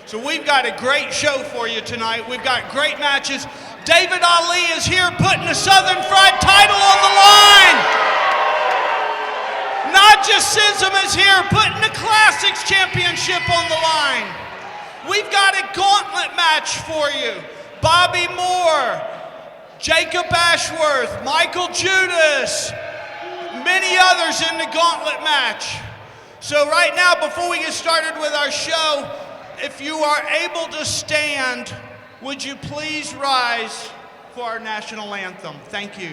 So we've got a great show for you tonight. We've got great matches. David Ali is here putting the Southern Fried title on the line. Narcissism is here putting the Classics Championship on the line. We've got a gauntlet match for you. Bobby Moore, Jacob Ashworth, Michael Judas, many others in the gauntlet match. So right now, before we get started with our show, if you are able to stand, would you please rise for our national anthem? Thank you.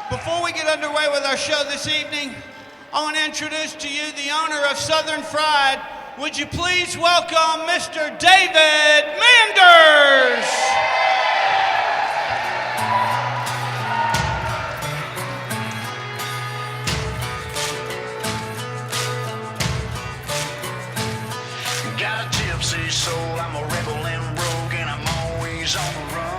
Before we get underway with our show this evening, I want to introduce to you the owner of Southern Fried. Would you please welcome Mr. David Manders? Got a gypsy soul, I'm a rebel and rogue, and I'm always on the run.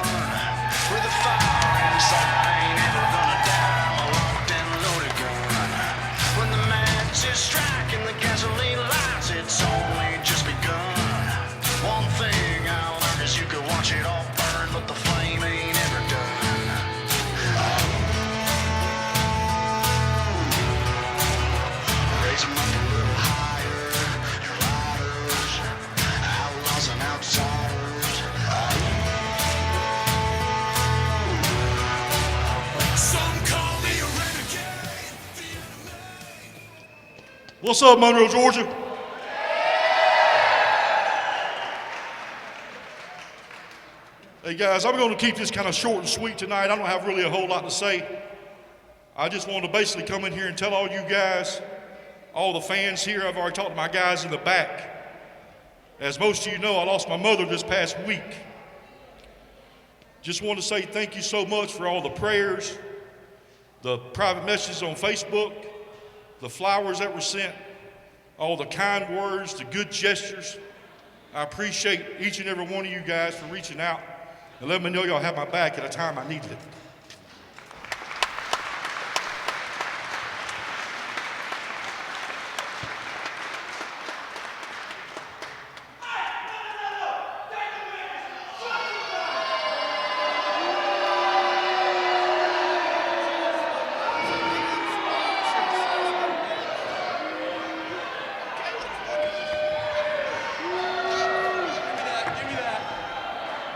With a fire inside, I ain't ever gonna die. I'm a locked and loaded gun. When the match is striking the gasoline lights, it's only just begun. One thing I learned is you could watch it all burn, but the flame ain't ever done. Raise 'em up a little higher, your lighters, outlaws and outsiders. Some call me a renegade, the enemy. What's up, Monroe, Georgia? Hey guys, I'm going to keep this kind of short and sweet tonight. I don't have really a whole lot to say. I just wanted to basically come in here and tell all you guys, all the fans here, I've already talked to my guys in the back. As most of you know, I lost my mother this past week. Just want to say thank you so much for all the prayers, the private messages on Facebook, the flowers that were sent, all the kind words, the good gestures. I appreciate each and every one of you guys for reaching out and letting me know y'all have my back at a time I needed it.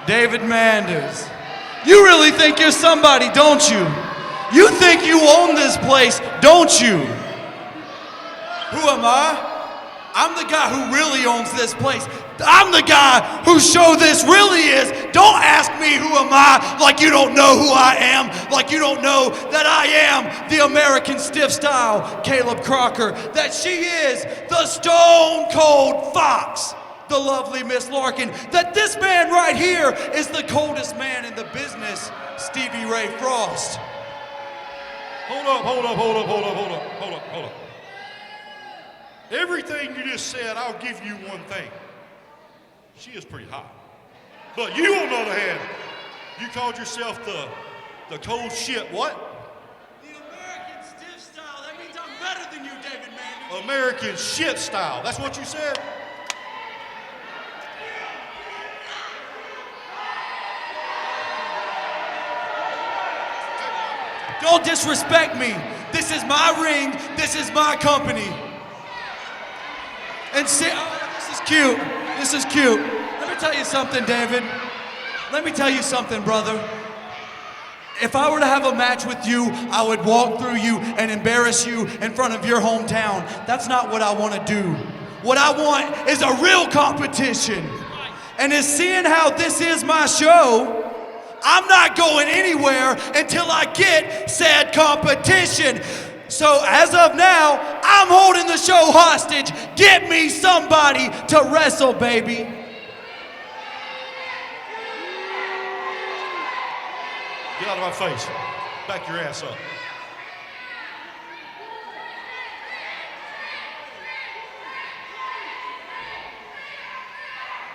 David Manders, you really think you're somebody, don't you? You think you own this place, don't you? Who am I? I'm the guy who really owns this place. I'm the guy whose show this really is. Don't ask me who am I like you don't know who I am, like you don't know that I am the American stiff style Caleb Crocker, that she is the Stone Cold Fox, the lovely Miss Larkin, that this man right here is the coldest man in the business, Stevie Ray Frost. Hold up. Everything you just said, I'll give you one thing. She is pretty hot. But you, on the other hand, you called yourself the cold shit what? The American stiff style. That means I'm better than you, David Manders. American shit style. That's what you said? Don't disrespect me. This is my ring. This is my company. And see, oh, this is cute. This is cute. Let me tell you something, David. Let me tell you something, brother. If I were to have a match with you, I would walk through you and embarrass you in front of your hometown. That's not what I want to do. What I want is a real competition. And is seeing how this is my show, I'm not going anywhere until I get said competition. So as of now, I'm holding the show hostage. Get me somebody to wrestle, baby. Get out of my face. Back your ass up.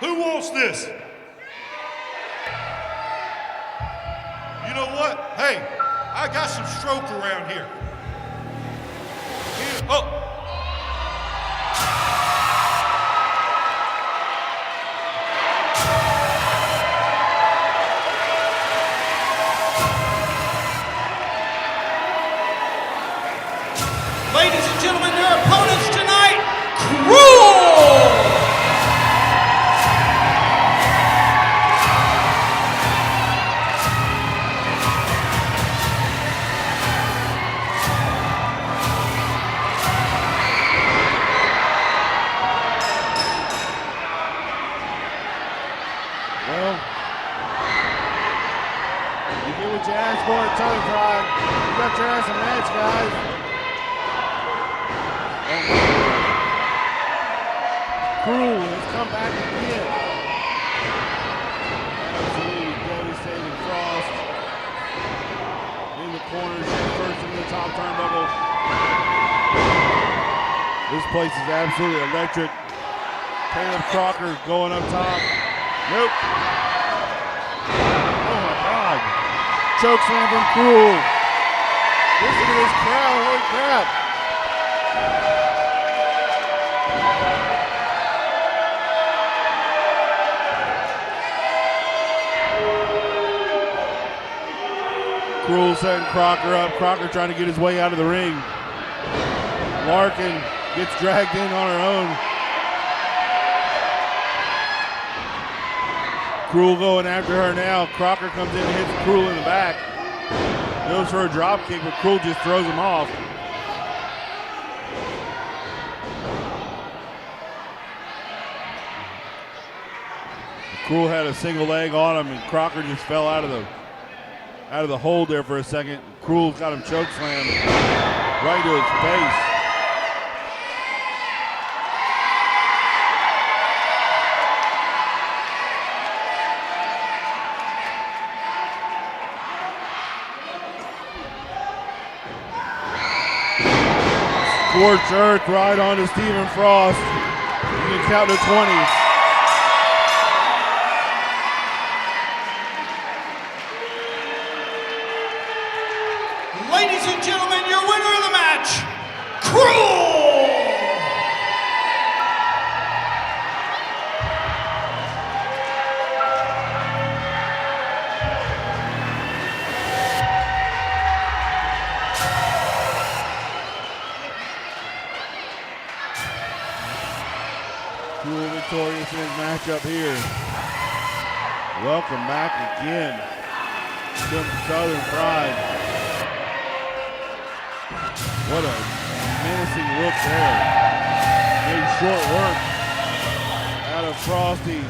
Who wants this? You know what? Hey, I got some stroke around here. Oh. Ladies and gentlemen, your opponents tonight, Cruel! Well, you get what you asked for at Tongue Pride. You got your ass a match, guys. Cruel has come back again. Absolutely devastating Frost. In the corners, first into the top turnbuckle. This place is absolutely electric. Caleb Crocker going up top. Nope. Oh my God. Choke slam from Cruel. Listen to this crowd, holy crap. Cruel setting Crocker up. Crocker trying to get his way out of the ring. Larkin gets dragged in on her own. Cruel going after her now. Crocker comes in and hits Cruel in the back. Goes for a drop kick, but Cruel just throws him off. Cruel had a single leg on him, and Crocker just fell out of the hold there for a second. Cruel got him choke slammed right into his face. Scorched earth right onto Stephen Frost. You can count to 20. Ladies and gentlemen, your winner of the match, Cruel! Cruel victorious in his matchup here. Welcome back again to Southern Pride. What a menacing look there. Made short work out of Frosty.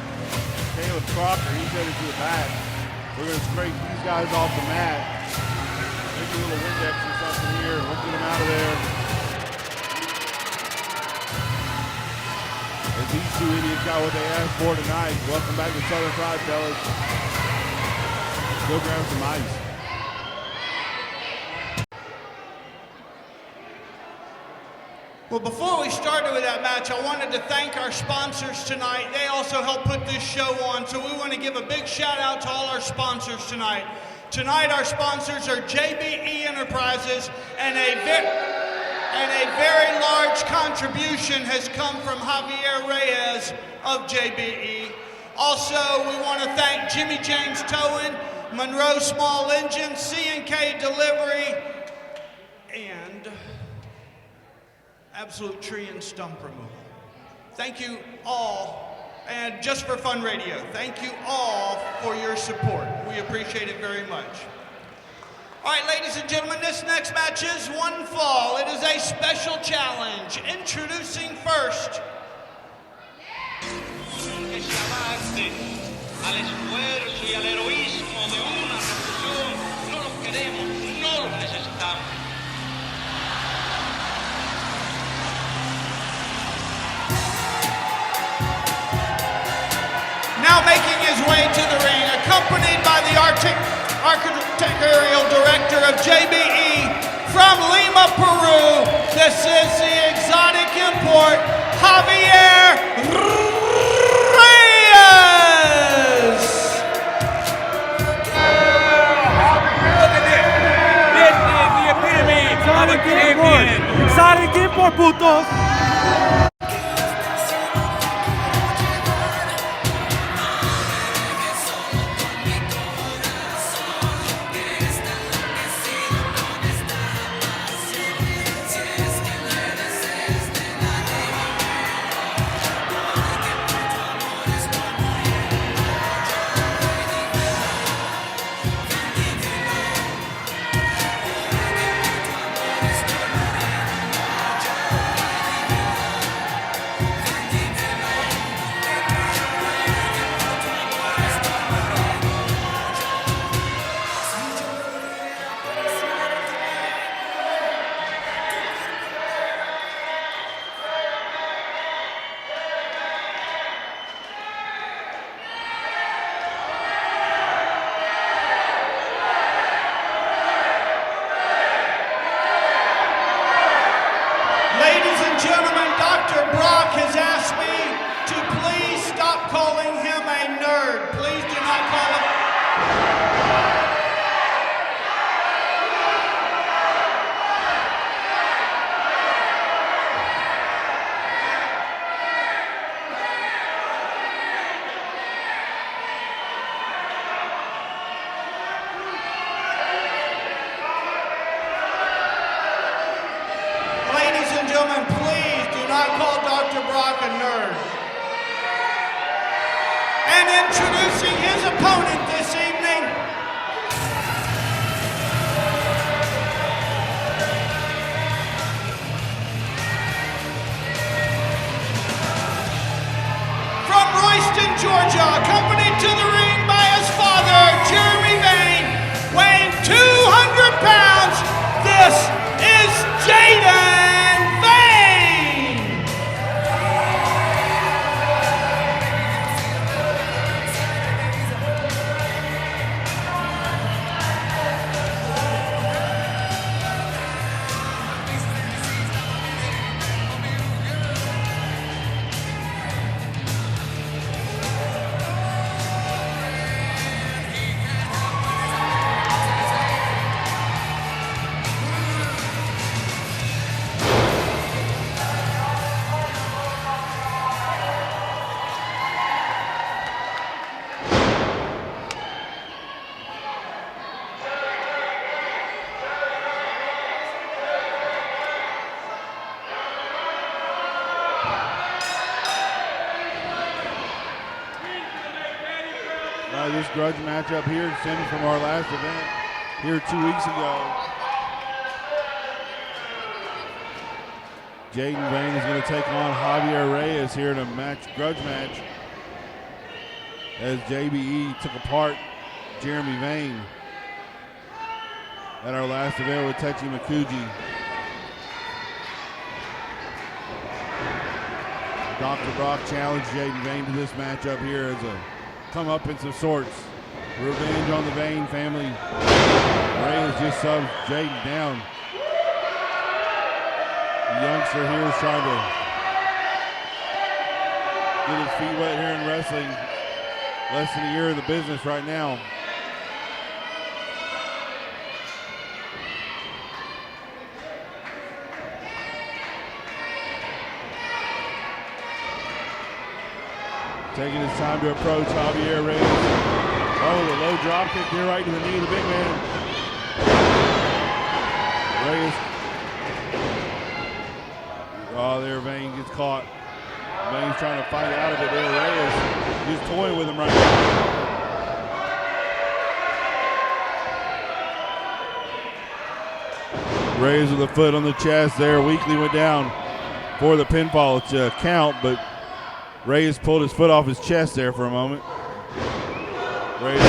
Caleb Crocker, he's headed to the back. We're going to scrape these guys off the mat. Maybe a little Windex or something here. We'll get them out of there. And these two idiots got what they asked for tonight. Welcome back to Southern Pride, fellas. Go grab some ice. Well, before we started with that match, I wanted to thank our sponsors tonight. They also helped put this show on, so we want to give a big shout out to all our sponsors tonight. Tonight, our sponsors are JBE Enterprises, and a very large contribution has come from Javier Reyes of JBE. Also, we want to thank Jimmy James Towing, Monroe Small Engine, C&K Delivery, and Absolute Tree and Stump Removal. Thank you all, and Just for Fun Radio, thank you all for your support. We appreciate it very much. All right, ladies and gentlemen, this next match is one fall. It is a special challenge. Introducing first. Que se avance al esfuerzo y al heroísmo de una revolución. No los queremos, no los necesitamos. Now making his way to the ring, accompanied by the architectural director of JBE from Lima, Peru. This is the exotic import, Javier Reyes. Look at this. This is the epitome of a champion. Exotic import, putos. Introducing his opponent this evening, from Royston, Georgia, accompanied to the ring by his father, Jeremy Vane, weighing 200 pounds, this is Jaden Vane! This grudge matchup here stemming from our last event here 2 weeks ago. Jaden Vane is going to take on Javier Reyes here in a grudge match as JBE took apart Jeremy Vane at our last event with Techi Makuji. Dr. Brock challenged Jaden Vane to this matchup here as a comeuppance of sorts. Revenge on the Vane family. Reyes just subbed Jaden down. youngster here is trying to get his feet wet here in wrestling. Less than a year of the business right now. Taking his time to approach Javier Reyes. Oh, the low drop kick there right to the knee of the big man. Reyes. Oh, there Vane gets caught. Vane's trying to fight out of it there. Reyes just toying with him right now. Reyes with a foot on the chest there. Weekly went down for the pinfall count, but Reyes pulled his foot off his chest there for a moment. Reyes,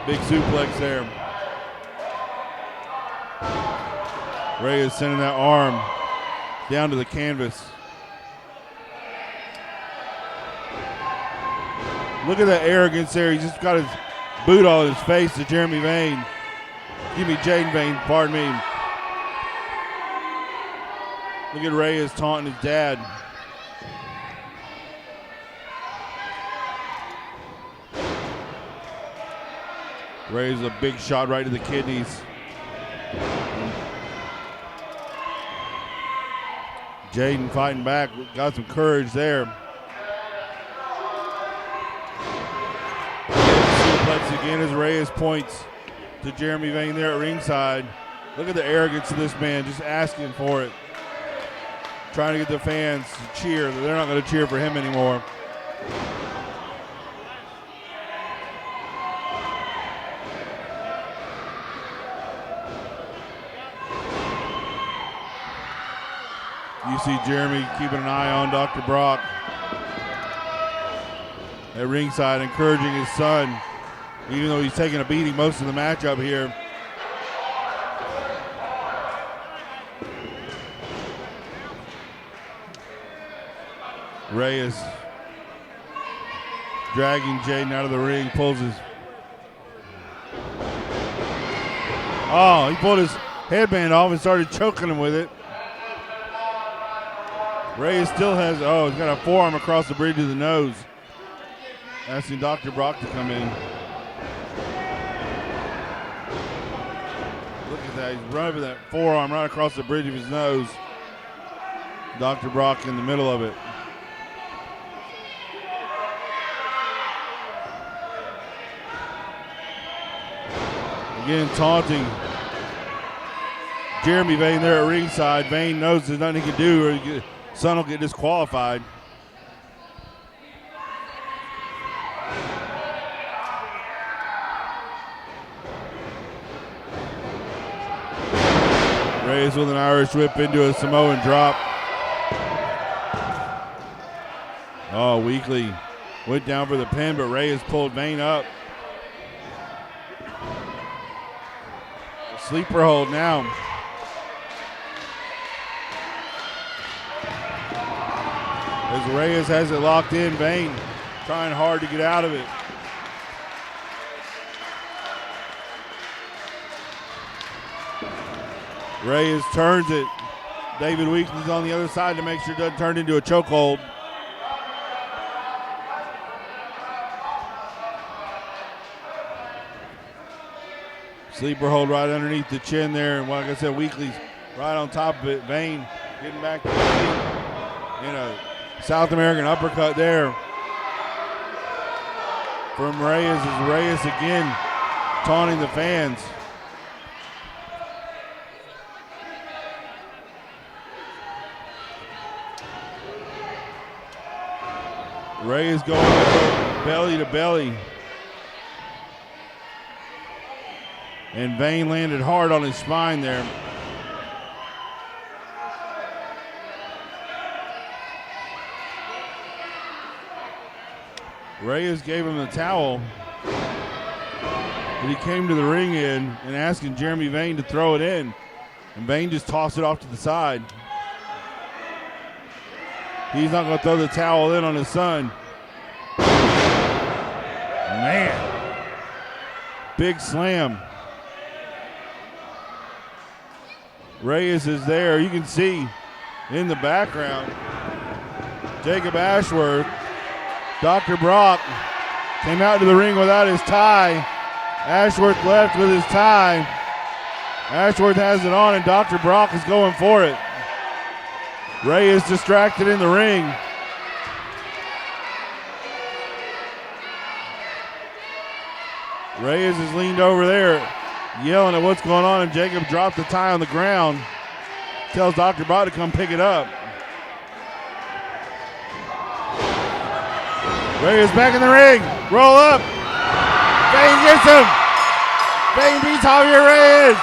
big suplex there. Reyes sending that arm down to the canvas. Look at that arrogance there. He just got his boot all in his face to Jeremy Vane. Jaden Vane, pardon me. Look at Reyes taunting his dad. Reyes a big shot right to the kidneys. Jaden fighting back, got some courage there. Suplex again as Reyes points to Jeremy Vane there at ringside. Look at the arrogance of this man, just asking for it. Trying to get the fans to cheer. They're not going to cheer for him anymore. You see Jeremy keeping an eye on Dr. Brock at ringside, encouraging his son, even though he's taking a beating most of the matchup here. Reyes dragging Jaden out of the ring, pulls his. Oh, he pulled his headband off and started choking him with it. Reyes still has, he's got a forearm across the bridge of the nose. Asking Dr. Brock to come in. Look at that, he's rubbing that forearm right across the bridge of his nose. Dr. Brock in the middle of it. Again, taunting Jeremy Vane there at ringside. Vane knows there's nothing he can do or his son will get disqualified. Reyes with an Irish whip into a Samoan drop. Oh, Weekly went down for the pin, but Reyes pulled Vane up. Sleeper hold now. As Reyes has it locked in, Vane trying hard to get out of it. Reyes turns it. David Weekly's on the other side to make sure it doesn't turn into a chokehold. Sleeper hold right underneath the chin there, and like I said, Weekly's right on top of it. Vane getting back to the feet in a South American uppercut there from Reyes. As Reyes again taunting the fans. Reyes going belly to belly. And Vane landed hard on his spine there. Reyes gave him the towel, but he came to the ring in and asking Jeremy Vane to throw it in, and Vane just tossed it off to the side. He's not going to throw the towel in on his son. Man, big slam. Reyes is there. You can see in the background Jacob Ashworth. Dr. Brock came out to the ring without his tie. Ashworth left with his tie. Ashworth has it on, and Dr. Brock is going for it. Reyes distracted in the ring. Reyes is leaned over there, yelling at what's going on, and Jacob dropped the tie on the ground. Tells Dr. Brock to come pick it up. Reyes back in the ring. Roll up. Vane gets him. Vane beats Javier Reyes.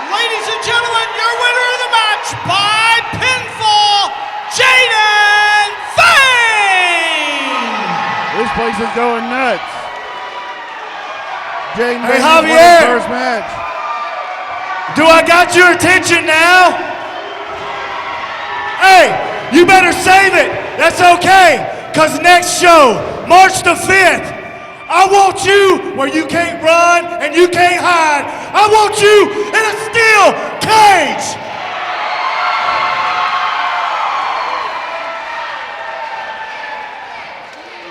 Ladies and gentlemen, your winner of the match by pinfall, Jaden Vane. This place is going nuts. Jaden Hey, Vane won his Javier. first match. Do I got your attention now? Hey, you better save it. That's okay. Because next show, March the 5th, I want you where you can't run and you can't hide. I want you in a steel cage.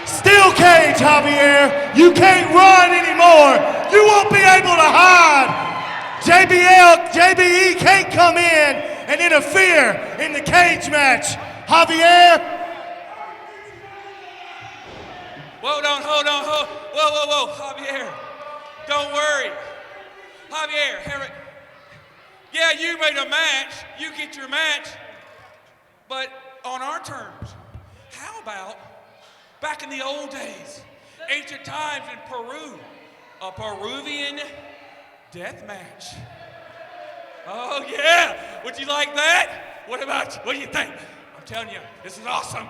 Steel cage, Javier. You can't run anymore. You won't be able to hide. JBE can't come in and interfere in the cage match. Javier. Whoa, Javier, don't worry. Javier, yeah, you made a match, you get your match, but on our terms. How about back in the old days, ancient times in Peru, a Peruvian death match? Oh yeah, would you like that? What about you? What do you think? I'm telling you, this is awesome.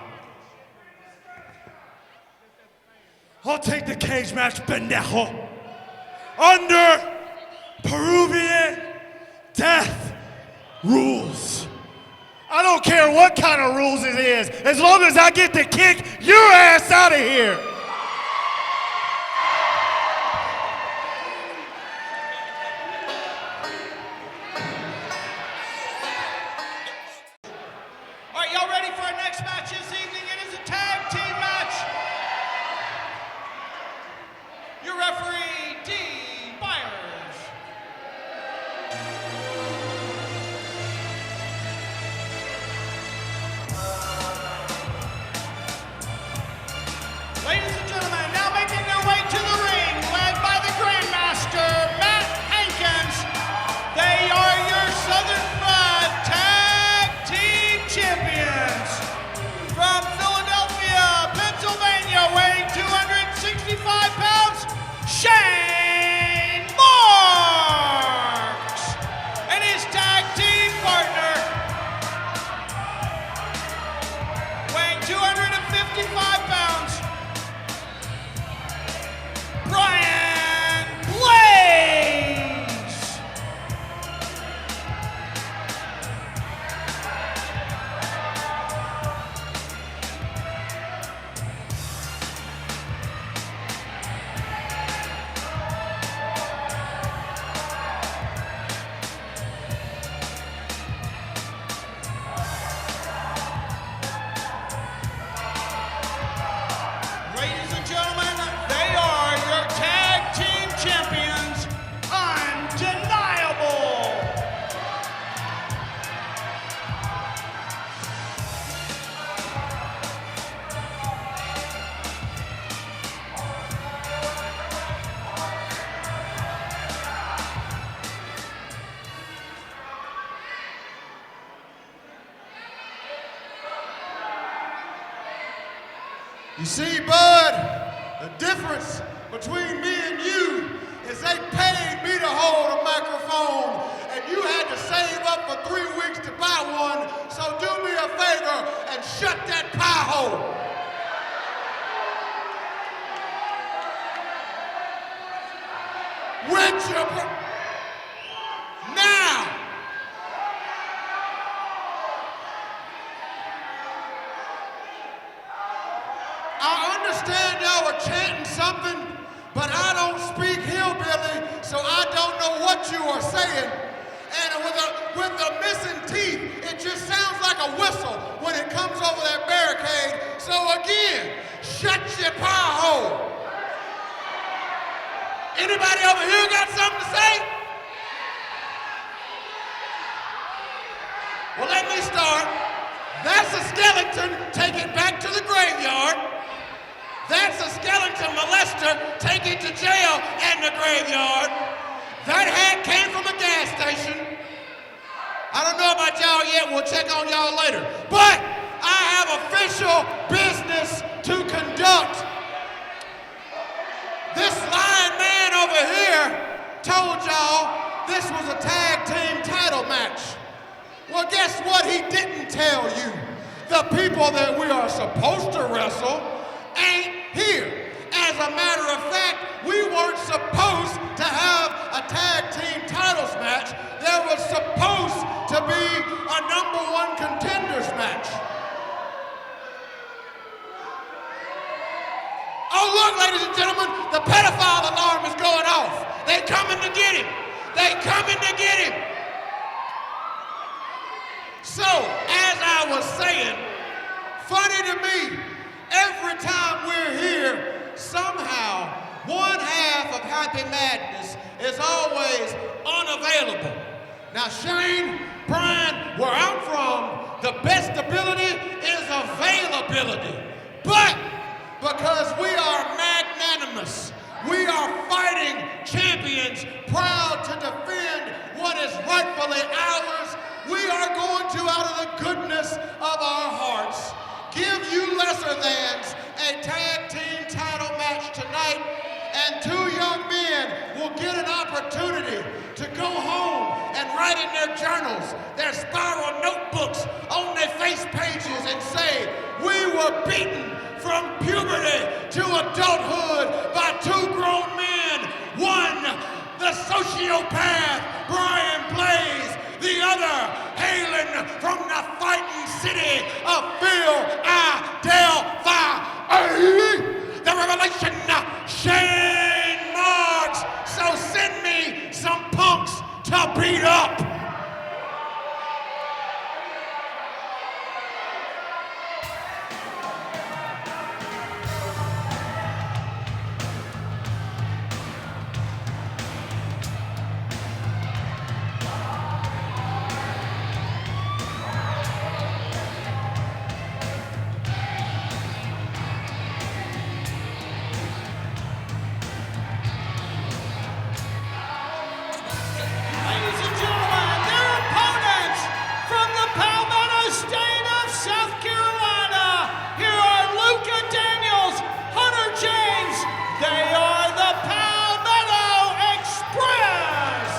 I'll take the cage match, pendejo. Under Peruvian death rules. I don't care what kind of rules it is, as long as I get to kick your ass out of here. All right, y'all ready for our next match this evening? It is a tag team match. Your referee, D. Byers. Ladies and gentlemen, now making their way to the ring, led by the Grandmaster, Matt Hankins. They are your Southern Pride Tag Team Champions. From Philadelphia, Pennsylvania, weighing 265 pounds, Shane Marks. And his tag team partner, weighing 255 pounds, Brian Blaze. Ladies and gentlemen, they are your tag team champions, Undeniable. You see, Bud, the difference between me and you is they paid me to hold a microphone, and you had to save up for 3 weeks to buy one, so do me a favor and shut that pie hole. With your now. I understand y'all were chanting something, but I don't speak hillbilly, so I don't know what you are saying. And And with the missing teeth, it just sounds like a whistle when it comes over that barricade. So again, shut your pie hole. Anybody over here got something to say? Well, let me start. That's a skeleton. Take it back to the graveyard. That's a skeleton molester. Take it to jail and the graveyard. That hat came from a gas station. I don't know about y'all yet. We'll check on y'all later. But I have official business to conduct. This lying man over here told y'all this was a tag team title match. Well, guess what he didn't tell you? The people that we are supposed to wrestle ain't here. As a matter of fact, we weren't supposed to have a tag team titles match. There was supposed to be a #1 contenders match. Oh, look, ladies and gentlemen, the pedophile alarm is going off. They coming to get him. They coming to get him. So, as I was saying, funny to me, every time we're here, somehow one half of Happy Madness is always unavailable. Now, Shane, Brian, where I'm from, the best ability is availability. But because we are magnanimous, we are fighting champions, proud to defend what is rightfully ours, we are going to, out of the goodness of our hearts, give you lesser thans a tag team title match tonight, and 2 young men will get an opportunity to go home and write in their journals, their spiral notebooks, on their face pages and say, we were beaten from puberty to adulthood by 2 grown men. One, the sociopath, Brian Blaze, the other hailing from the fighting city of Philadelphia, the revelation, Shane Marks. So send me some punks to beat up. Ladies and gentlemen, their opponents from the Palmetto State of South Carolina. Here are Luca Daniels, Hunter James. They are the Palmetto Express.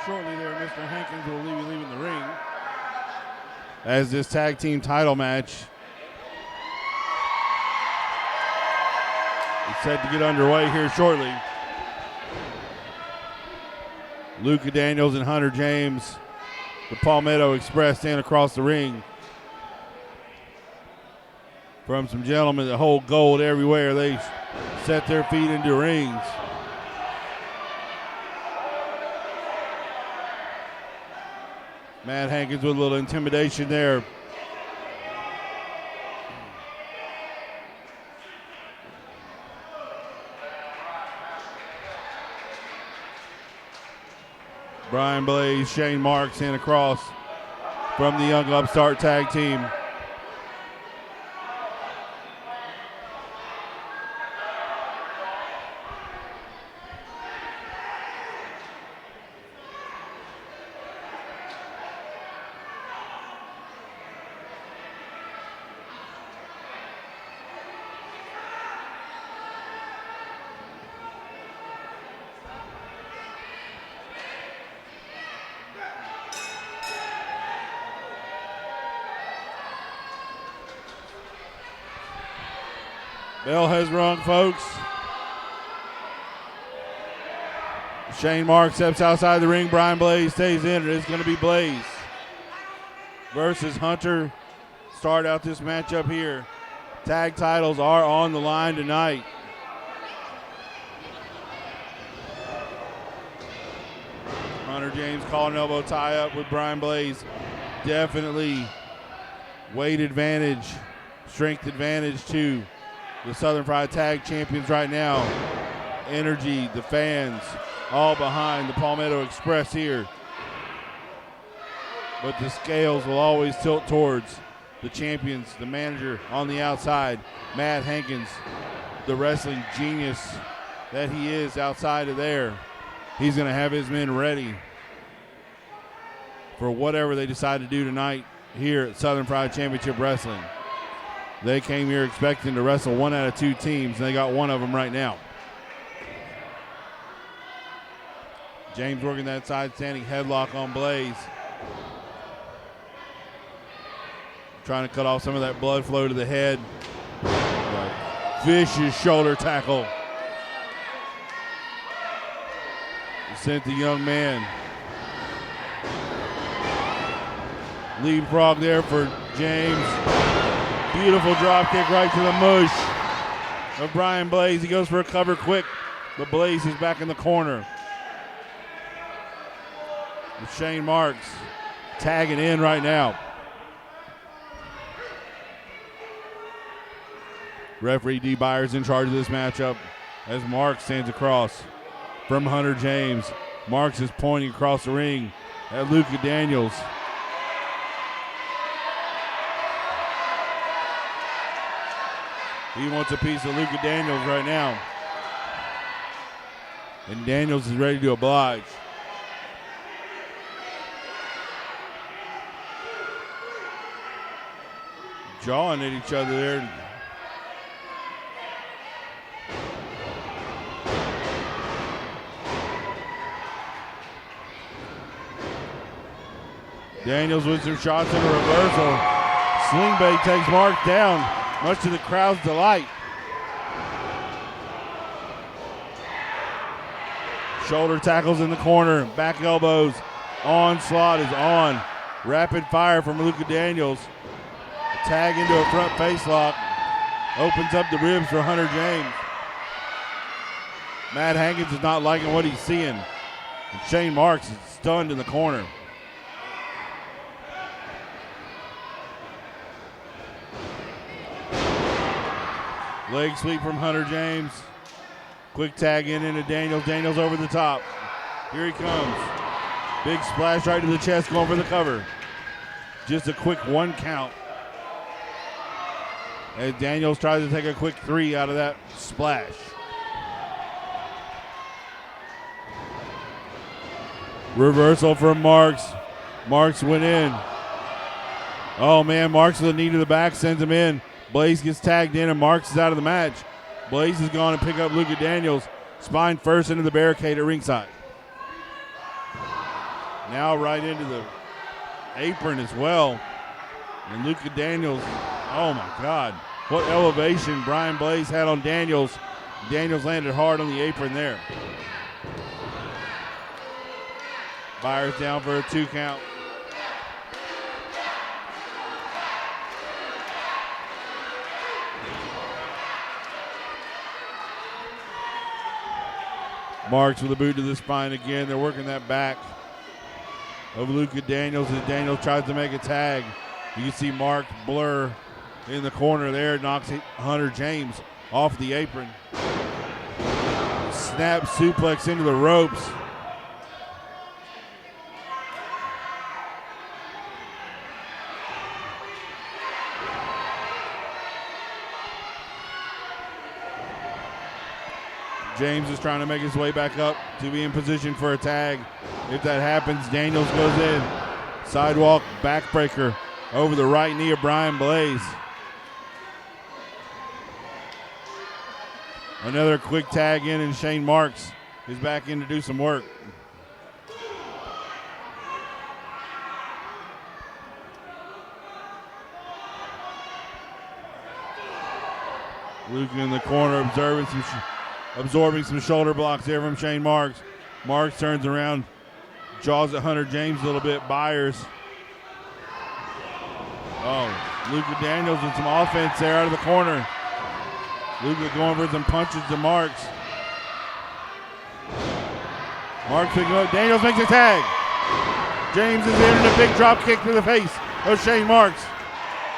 Shortly there, Mr. Hankins will be leaving the ring as this tag team title match is set to get underway here shortly. Luca Daniels and Hunter James, the Palmetto Express, stand across the ring from some gentlemen that hold gold everywhere. They set their feet into rings. Matt Hankins with a little intimidation there. Brian Blaze, Shane Marks in across from the Young Upstart Tag Team. Bell has rung, folks. Shane Marks steps outside the ring. Brian Blaze stays in. It is going to be Blaze versus Hunter. Start out this matchup here. Tag titles are on the line tonight. Hunter James calling an elbow tie up with Brian Blaze. Definitely weight advantage, strength advantage to the Southern Fried Tag Champions right now. Energy, the fans, all behind the Palmetto Express here. But the scales will always tilt towards the champions, the manager on the outside, Matt Hankins, the wrestling genius that he is outside of there. He's going to have his men ready for whatever they decide to do tonight here at Southern Fried Championship Wrestling. They came here expecting to wrestle one out of two teams, and they got one of them right now. James working that side standing headlock on Blaze. Trying to cut off some of that blood flow to the head. Vicious shoulder tackle. Sent the young man. Leapfrog there for James. Beautiful drop kick right to the mush of Brian Blaze. He goes for a cover quick, but Blaze is back in the corner. With Shane Marks tagging in right now. Referee D. Byers in charge of this matchup as Marks stands across from Hunter James. Marks is pointing across the ring at Luka Daniels. He wants a piece of Luka Daniels right now. And Daniels is ready to oblige. Jawing at each other there. Daniels with some shots in a reversal. Sling bait takes Mark down, much to the crowd's delight. Shoulder tackles in the corner, back elbows. Onslaught is on. Rapid fire from Luka Daniels. A tag into a front face lock. Opens up the ribs for Hunter James. Matt Hankins is not liking what he's seeing. And Shane Marks is stunned in the corner. Leg sweep from Hunter James. Quick tag into Daniels. Daniels over the top. Here he comes. Big splash right to the chest, going for the cover. Just a quick one count. As Daniels tries to take a quick three out of that splash. Reversal from Marks. Marks went in. Oh man, Marks with a knee to the back sends him in. Blaze gets tagged in and Marks is out of the match. Blaze is going to pick up Luka Daniels. Spine first into the barricade at ringside. Now right into the apron as well. And Luka Daniels, oh my God. What elevation Brian Blaze had on Daniels. Daniels landed hard on the apron there. Byers down for a 2 count. Marks with a boot to the spine again. They're working that back of Luka Daniels as Daniels tries to make a tag. You can see Mark blur in the corner there. Knocks Hunter James off the apron. Snap suplex into the ropes. James is trying to make his way back up to be in position for a tag. If that happens, Daniels goes in. Sidewalk backbreaker over the right knee of Brian Blaze. Another quick tag in, and Shane Marks is back in to do some work. Luke in the corner absorbing some shoulder blocks there from Shane Marks. Marks turns around, jaws at Hunter James a little bit. Byers. Oh, Luka Daniels with some offense there out of the corner. Luka going for some punches to Marks. Marks picking up. Daniels makes a tag. James is in and a big drop kick to the face of Shane Marks.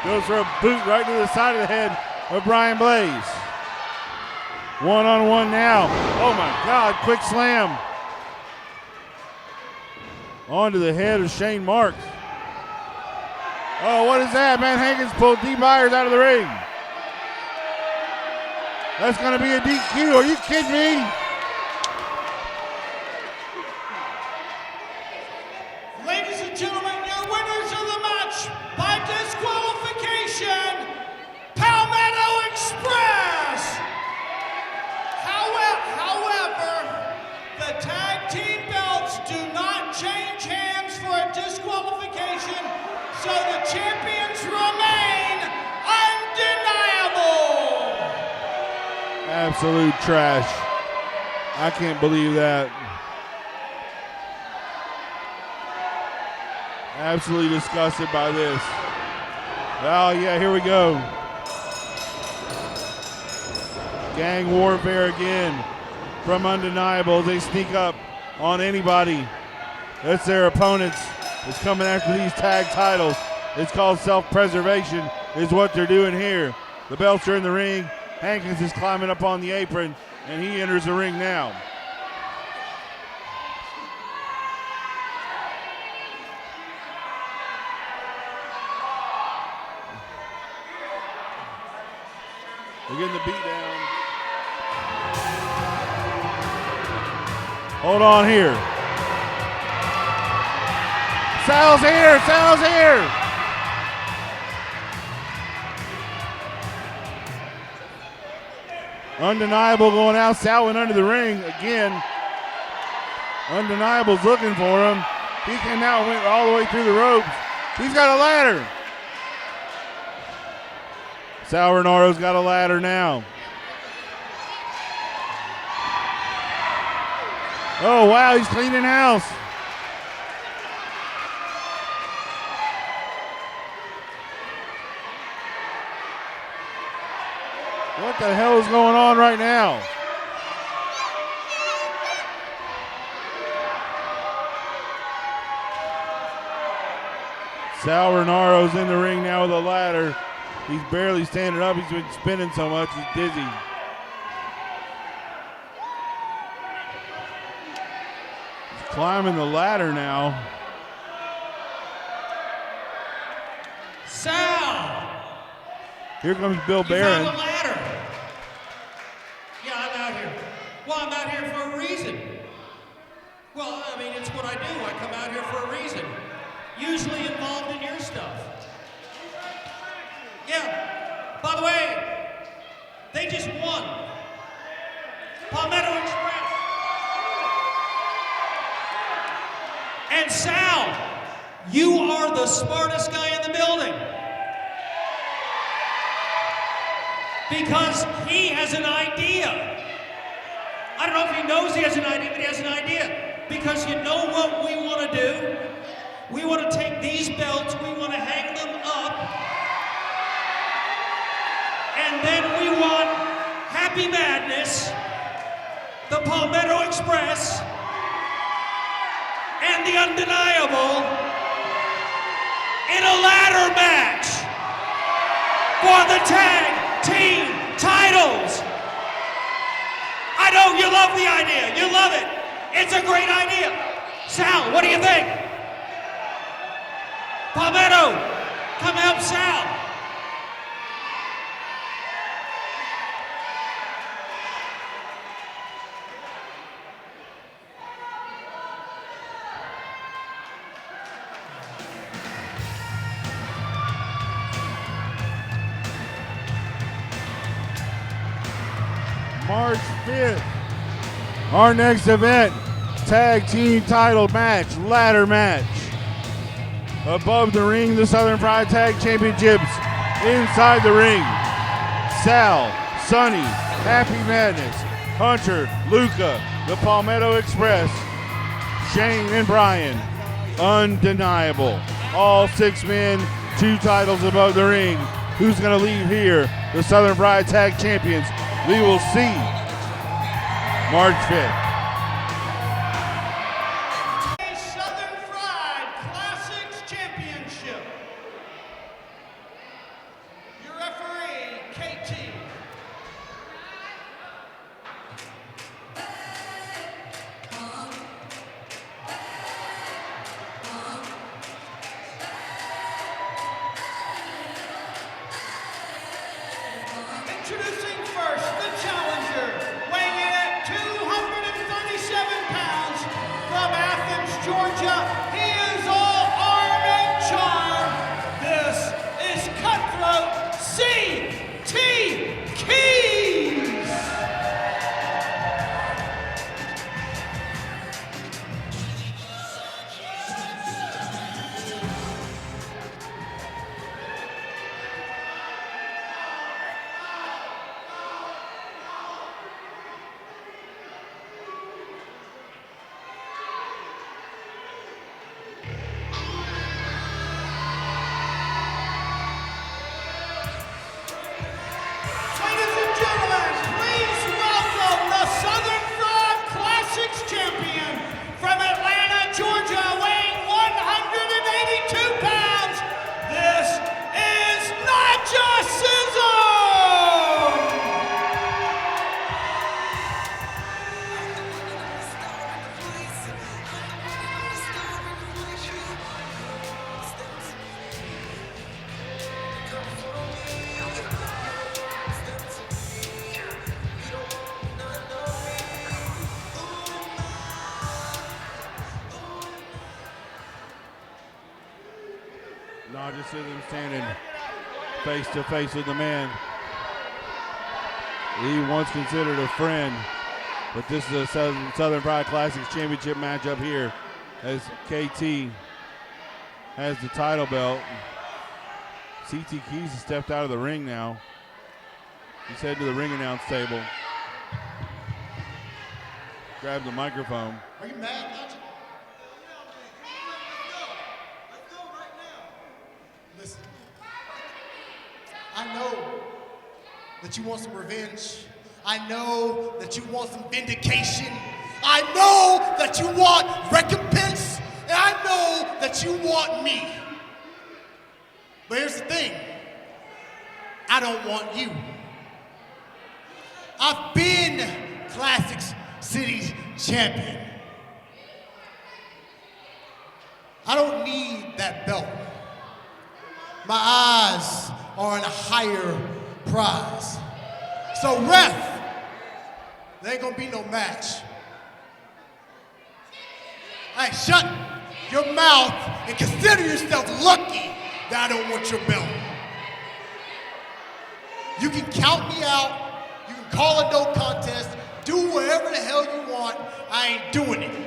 Goes for a boot right to the side of the head of Brian Blaze. One-on-one now. Oh my God, quick slam. Onto the head of Shane Marks. Oh, what is that? Matt Hankins pulled D. Byers out of the ring. That's gonna be a DQ, are you kidding me? Ladies and gentlemen, your winners of the match by disqualification, Palmetto Express. However, the tag team belts do not change hands for a disqualification, so the champions remain undeniable. Absolute trash. I can't believe that. Absolutely disgusted by this. Oh yeah, here we go. Gang warfare again from Undeniable. They sneak up on anybody that's their opponents. It's coming after these tag titles. It's called self-preservation is what they're doing here. The belts are in the ring. Hankins is climbing up on the apron, and he enters the ring now. They're getting the beat down. Hold on here. Sal's here, Sal's here. Undeniable going out. Sal went under the ring again. Undeniable's looking for him. He came out and went all the way through the ropes. He's got a ladder. Sal Renaro's got a ladder now. Oh, wow, he's cleaning house. What the hell is going on right now? Sal Renaro's in the ring now with a ladder. He's barely standing up. He's been spinning so much, he's dizzy. He's climbing the ladder now. Sal! Here comes Bill Barron. You found the ladder. Yeah, I'm out here. Well, I'm out here for a reason. Well, I mean, it's what I do. I come out here for a reason. Usually involved in your stuff. Yeah. By the way, they just won. Palmetto Express. And Sal, you are the smartest guy in the building. Because he has an idea. I don't know if he knows he has an idea, but he has an idea. Because you know what we want to do? We want to take these belts, we want to hang them up, and then we want Happy Madness, the Palmetto Express, and the Undeniable in a ladder match for the tag team titles. I know you love the idea. You love it. It's a great idea. Sal, what do you think? Palmetto, come help Sal. March 5th, our next event, tag team title match, ladder match. Above the ring, the Southern Pride Tag Championships. Inside the ring, Sal, Sonny, Happy Madness, Hunter, Luca, the Palmetto Express, Shane and Brian, undeniable. All 6 men, 2 titles above the ring. Who's going to leave here? The Southern Pride Tag Champions. We will see March 5th. Southern Pride Classics Championship. Your referee, KT. Introducing first, the challenger, weighing in at 237 pounds, from Athens, Georgia. He is all arm and charm. This is Cutthroat C.T. Keys. Ladies and gentlemen, please welcome the Southern Pride Classics champion from Atlanta, Georgia, weighing 182 pounds. This is Narcissism! Narcissism standing face to face with the man he once considered a friend, but this is a Southern Pride Classics Championship matchup here as KT has the title belt. CT Keys has stepped out of the ring now. He's headed to the ring announce table. Grab the microphone. Are you mad, Patrick? Listen, I know that you want some revenge. I know that you want some vindication. I know that you want recompense. And I know that you want me. But here's the thing. I don't want you. I've been Classics City champion. I don't need that belt. My eyes are on a higher prize. So ref, there ain't gonna be no match. Hey, shut your mouth and consider yourself lucky that I don't want your belt. You can count me out, you can call it no contest, do whatever the hell you want, I ain't doing it.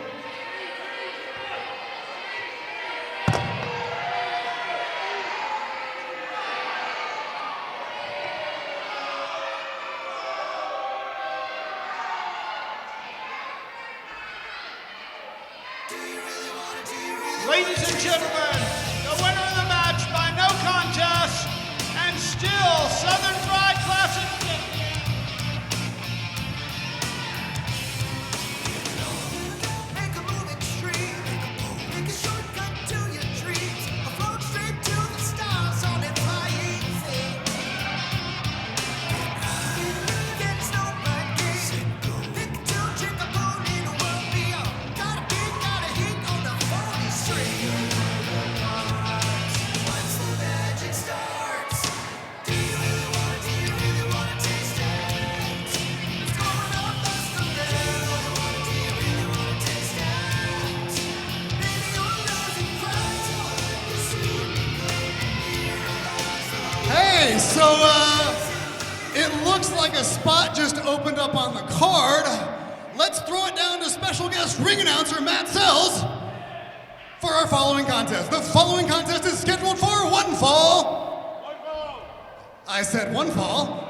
Ladies and gentlemen, the winner of the match by no contest, and still Southern Pride Classic champion. Make a move extreme. Make a shortcut to your dreams. Float straight to the stars on a flying thing. Get snow like this. Pick a two, drink a bone in a world beyond. Got a hit on the phony string. Once the magic starts, do you really wanna taste it? It's going on past the bell. Do you really wanna taste it? Maybe you're losing pride. Hey, so it looks like a spot just opened up on the card. Let's throw it down to special guest ring announcer Matt Sells for our following contest. The following contest is scheduled for one fall. I said one fall.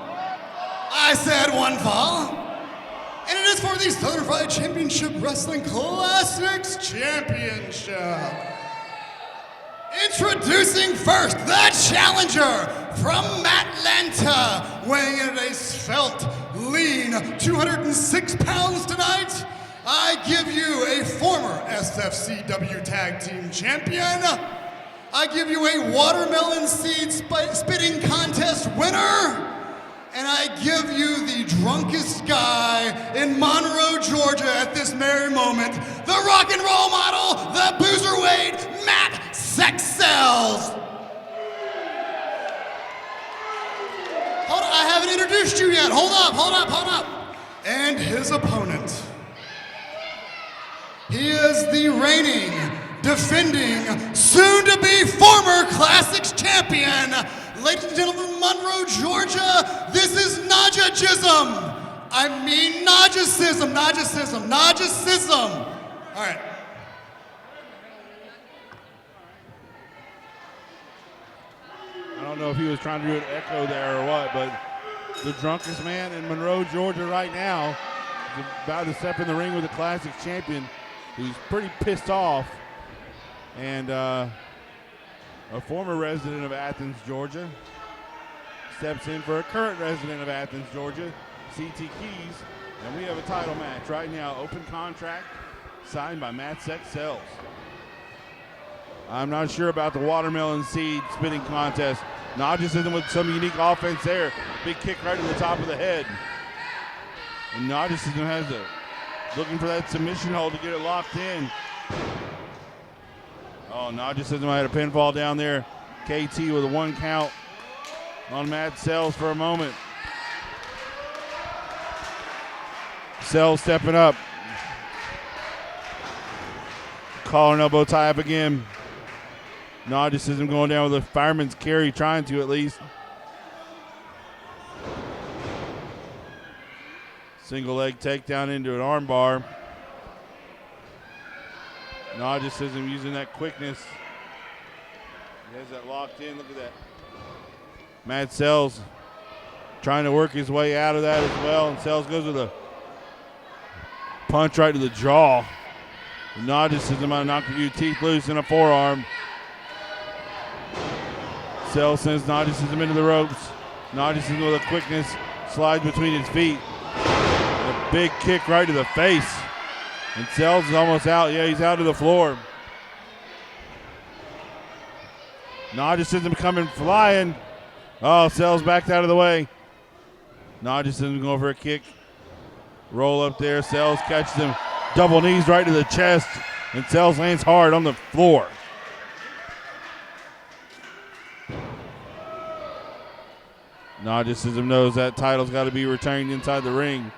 I said one fall. And it is for the Southern Fried Championship Wrestling Classics Championship. Introducing first, the challenger from Atlanta, weighing in at a svelte, lean, 206 pounds tonight. I give you a former SFCW Tag Team Champion. I give you a watermelon seed spitting contest winner. And I give you the drunkest guy in Monroe, Georgia at this merry moment, the rock and roll model, the boozerweight, Matt Sexton. Hold on, I haven't introduced you yet. Hold up. And his opponent. He is the reigning, defending, soon-to-be former Classics champion. Ladies and gentlemen from Monroe, Georgia, this is Narcissism. I mean Narcissism. All right. I don't know if he was trying to do an echo there or what, but the drunkest man in Monroe, Georgia right now is about to step in the ring with the Classics champion, who's pretty pissed off. And a former resident of Athens, Georgia, steps in for a current resident of Athens, Georgia, CT Keys, and we have a title match right now. Open contract signed by Matt Sexton. I'm not sure about the watermelon seed spitting contest. Narcissism with some unique offense there. Big kick right to the top of the head. And Narcissism has looking for that submission hold to get it locked in. Oh, Narcissism had a pinfall down there. KT with a 1 count on Matt Sells for a moment. Sells stepping up. Collar and elbow tie up again. Narcissism going down with a fireman's carry, trying to at least. Single leg takedown into an arm bar. Narcissism using that quickness. He has that locked in. Look at that. Matt Sells trying to work his way out of that as well. And Sells goes with a punch right to the jaw. Narcissism might knock a few teeth loose in a forearm. Sells sends Narcissism into the ropes. Narcissism with a quickness slides between his feet. A big kick right to the face. And Sells is almost out. Yeah, he's out to the floor. Narcissism coming flying. Oh, Sells backed out of the way. Narcissism going for a kick. Roll up there. Sells catches him. Double knees right to the chest. And Sells lands hard on the floor. Narcissism knows that title's got to be retained inside the ring.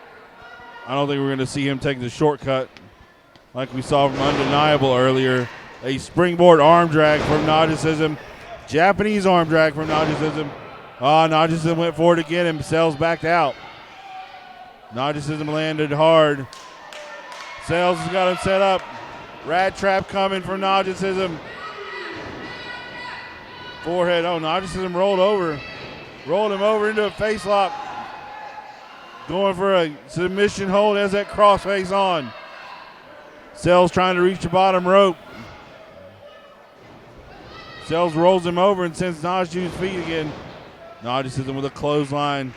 I don't think we're going to see him take the shortcut like we saw from Undeniable earlier. A springboard arm drag from Narcissism. Japanese arm drag from Narcissism. Narcissism went for it again and Sells backed out. Narcissism landed hard. Sells has got him set up. Rat trap coming from Narcissism. Forehead. Oh, Narcissism rolled over. Rolled him over into a face lock. Going for a submission hold, has that crossface on. Sells trying to reach the bottom rope. Sells rolls him over and sends Naj to his feet again. Narcissism with a clothesline.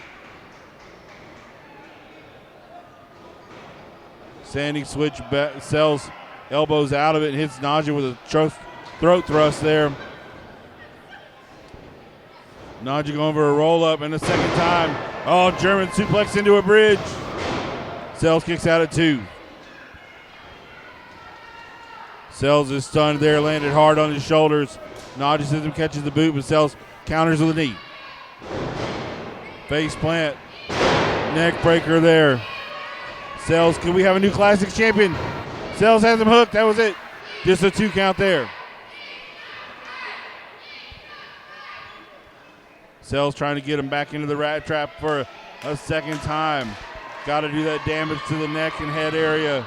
Standing switch, Sells elbows out of it and hits Naja with a throat thrust there. Naja going for a roll up and a second time. Oh, German suplex into a bridge. Sells kicks out at 2. Sells is stunned there, landed hard on his shoulders. Narcissism catches the boot, but Sells counters with a knee. Face plant. Neck breaker there. Sells, can we have a new Classics champion? Sells has him hooked, that was it. Just a 2 count there. Sells trying to get him back into the rat trap for a second time. Got to do that damage to the neck and head area.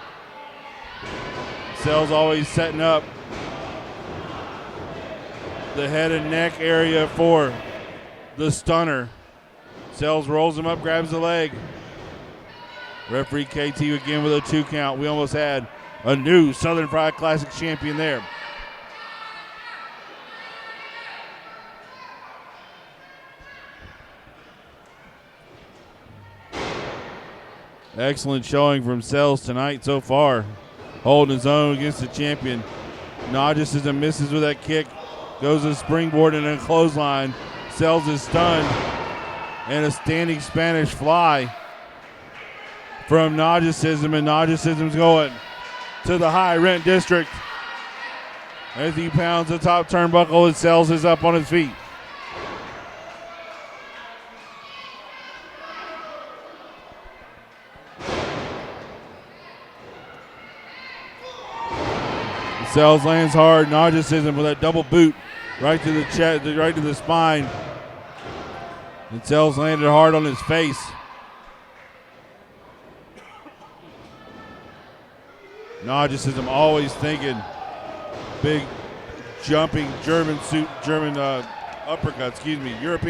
Sells always setting up the head and neck area for the stunner. Sells rolls him up, grabs the leg. Referee KT again with a 2 count. We almost had a new Southern Fried Classic champion there. Excellent showing from Sells tonight so far. Holding his own against the champion. Narcissism misses with that kick. Goes to the springboard and a clothesline. Sells is stunned. And a standing Spanish fly from Narcissism. And Narcissism's going to the high rent district. As he pounds the top turnbuckle and Sells is up on his feet. Sells lands hard. Narcissism with that double boot right to the chest, right to the spine. And Sells landed hard on his face. Narcissism always thinking big jumping European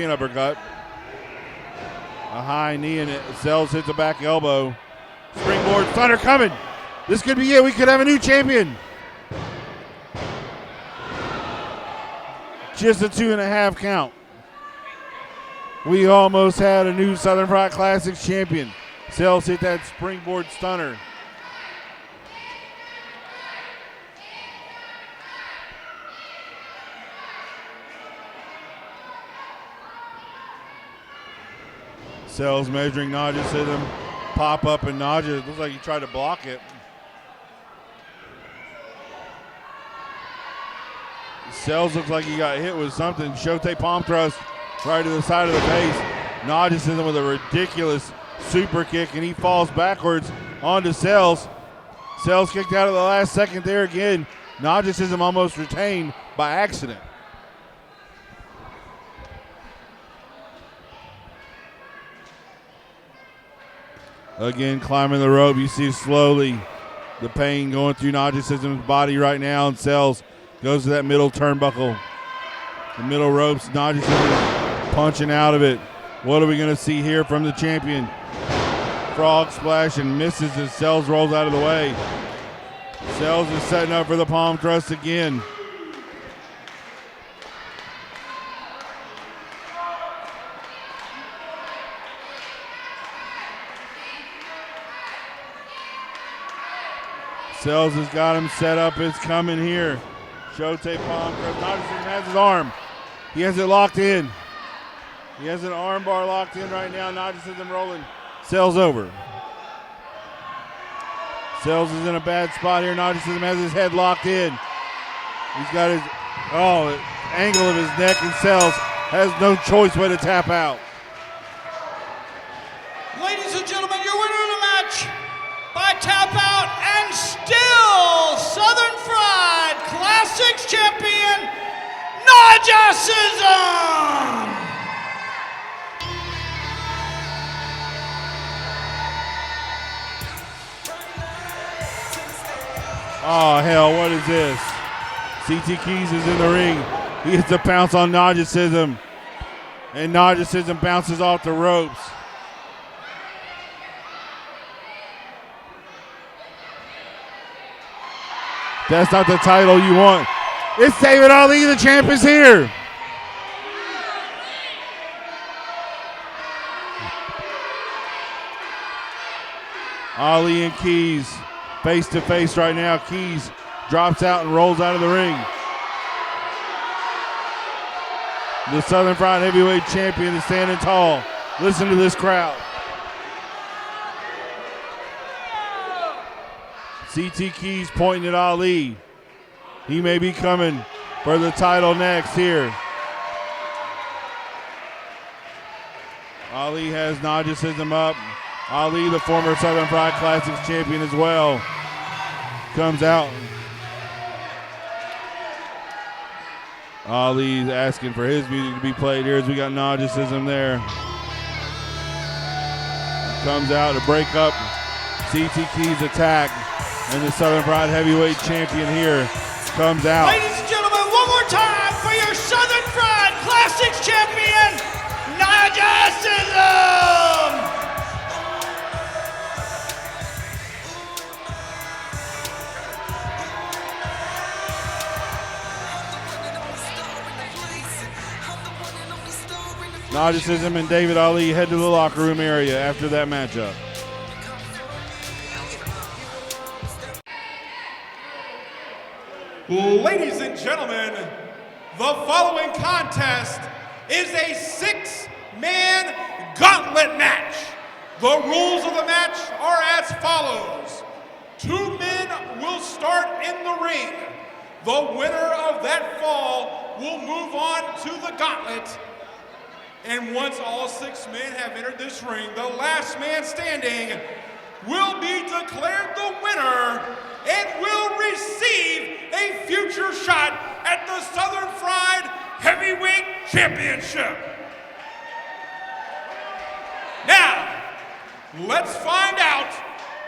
uppercut. A high knee and it. Sells hits a back elbow. Springboard thunder coming. This could be it. We could have a new champion. Just a 2.5 count. We almost had a new Southern Fried Classics champion. Sells hit that springboard stunner. Sells measuring Narcissism. Pop up and Narcissism. Looks like he tried to block it. Sells looks like he got hit with something. Shote palm thrust right to the side of the face. Narcissism with a ridiculous super kick, and he falls backwards onto Sells. Sells kicked out at the last second there again. Narcissism almost retained by accident. Again, climbing the rope. You see slowly the pain going through Narcissism's body right now, and Sells goes to that middle turnbuckle. The middle ropes. Narcissism punching out of it. What are we going to see here from the champion? Frog splash and misses as Sells rolls out of the way. Sells is setting up for the palm thrust again. Sells has got him set up. It's coming here. Shote palm thrust. Narcissism has his arm. He has it locked in. He has an arm bar locked in right now. Narcissism rolling. Sells over. Sells is in a bad spot here. Narcissism has his head locked in. He's got his angle of his neck, and Sells has no choice but to tap out. Ladies and gentlemen, your winner of the match by tap out and still Southern Fried Classics champion, Narcissism! Oh, hell, what is this? CT Keys is in the ring. He hits a pounce on Narcissism, and Narcissism bounces off the ropes. That's not the title you want. It's David Ali, the champ is here. Ali and Keys face to face right now. Keys drops out and rolls out of the ring. The Southern Fried Heavyweight Champion is standing tall. Listen to this crowd. CT Keys pointing at Ali. He may be coming for the title next here. Ali has Narcissism up. Ali, the former Southern Fried Classics champion as well, comes out. Ali's asking for his music to be played here as we got Narcissism there. Comes out to break up CT Keys' attack, and the Southern Fried Heavyweight champion here comes out. Ladies and gentlemen, one more time for your Southern Fried Classics champion, Narcissism! Narcissism! Narcissism and David Ali head to the locker room area after that matchup. Ladies and gentlemen, the following contest is a 6-man gauntlet match. The rules of the match are as follows. 2 men will start in the ring. The winner of that fall will move on to the gauntlet. And once all 6 men have entered this ring, the last man standing will be declared the winner and will receive a future shot at the Southern Fried Heavyweight Championship. Now, let's find out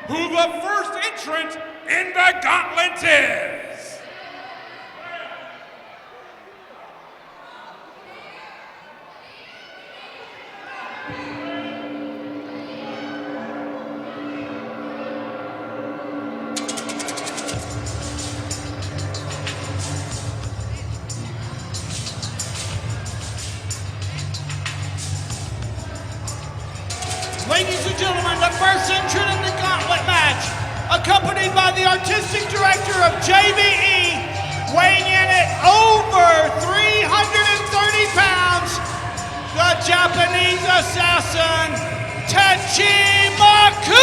who the first entrant in the gauntlet is. Ladies and gentlemen, the first entrant in the gauntlet match, accompanied by the artistic director of JVE, weighing in at over 330 pounds, the Japanese assassin, Tachi Makuuchi.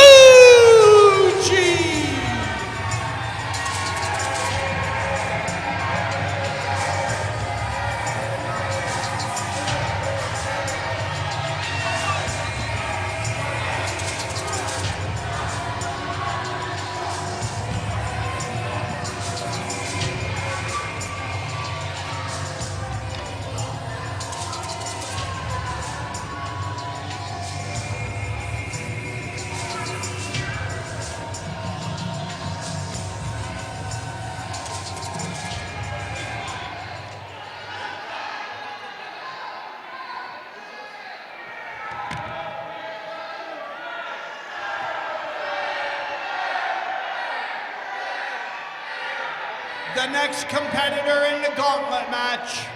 The next competitor in the gauntlet match.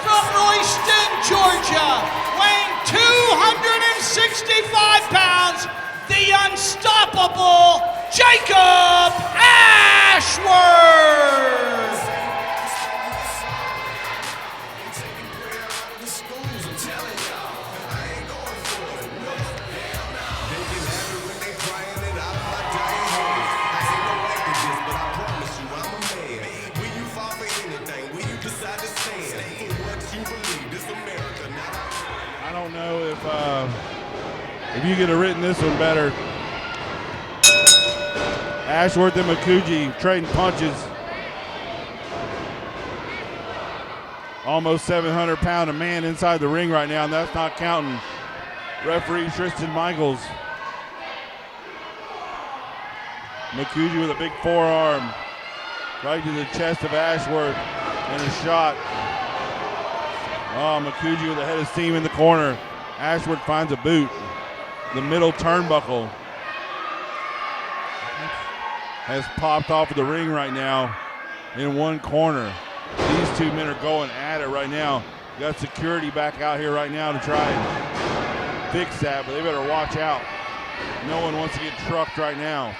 From Royston, Georgia, weighing 265 pounds, the unstoppable Jacob Ashworth. I don't know if you could have written this one better. Ashworth and Makuuchi trading punches. Almost 700-pound a man inside the ring right now, and that's not counting referee Tristan Michaels. Makuuchi with a big forearm right to the chest of Ashworth and a shot. Oh, Makuuchi with a head of steam in the corner. Ashworth finds a boot. The middle turnbuckle has popped off of the ring right now in one corner. These 2 men are going at it right now. Got security back out here right now to try and fix that, but they better watch out. No one wants to get trucked right now.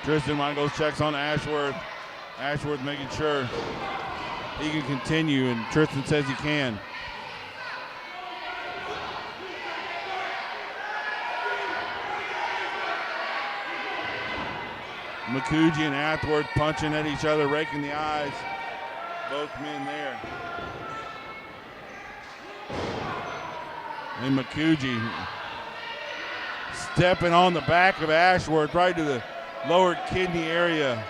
Tristan Michaels checks on Ashworth. Ashworth making sure he can continue, and Tristan says he can. Makuuchi and Ashworth punching at each other, raking the eyes. Both men there. And Makuuchi stepping on the back of Ashworth right to the lower kidney area.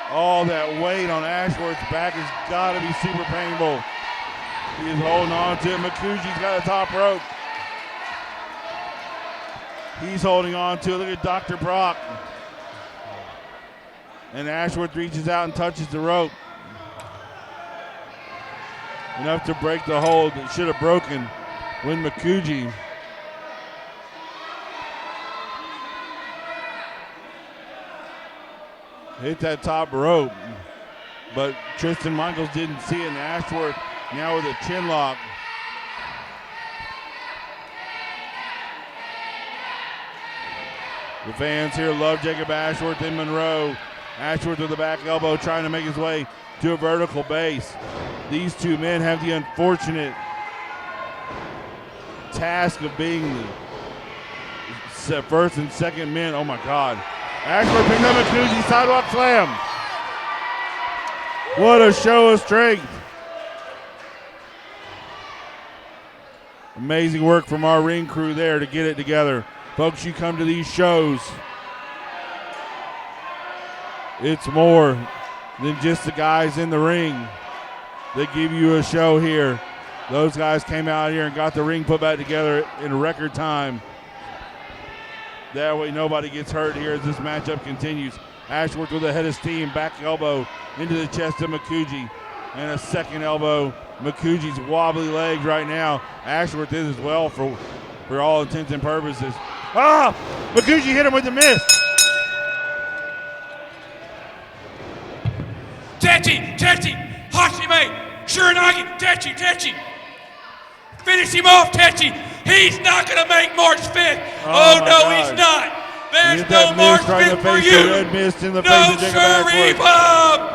All that weight on Ashworth's back has got to be super painful. He is holding on to it. McCougie's got the top rope. He's holding on to it. Look at Dr. Brock. And Ashworth reaches out and touches the rope. Enough to break the hold that should have broken when McCougie. Hit that top rope. But Tristan Michaels didn't see it, and Ashworth now with a chin lock. The fans here love Jacob Ashworth in Monroe. Ashworth with the back elbow trying to make his way to a vertical base. These two men have the unfortunate task of being the first and second men. Oh my God. Ashworth picks up McCougie, sidewalk slam. What a show of strength. Amazing work from our ring crew there to get it together. Folks, you come to these shows, it's more than just the guys in the ring. They give you a show here. Those guys came out here and got the ring put back together in record time. That way nobody gets hurt here as this matchup continues. Ashworth with a head of steam, back elbow into the chest of McCougie. And a second elbow. McCougie's wobbly legs right now. Ashworth is as well for all intents and purposes. Ah! McCougie hit him with the miss. Techi, Hashime, Shiranagi, Techi. Finish him off, Techi. He's not going to make March 5th. Oh no, God. he's not. There's no March 5th for you. The red mist in the face of Jacob Ashworth. Bob.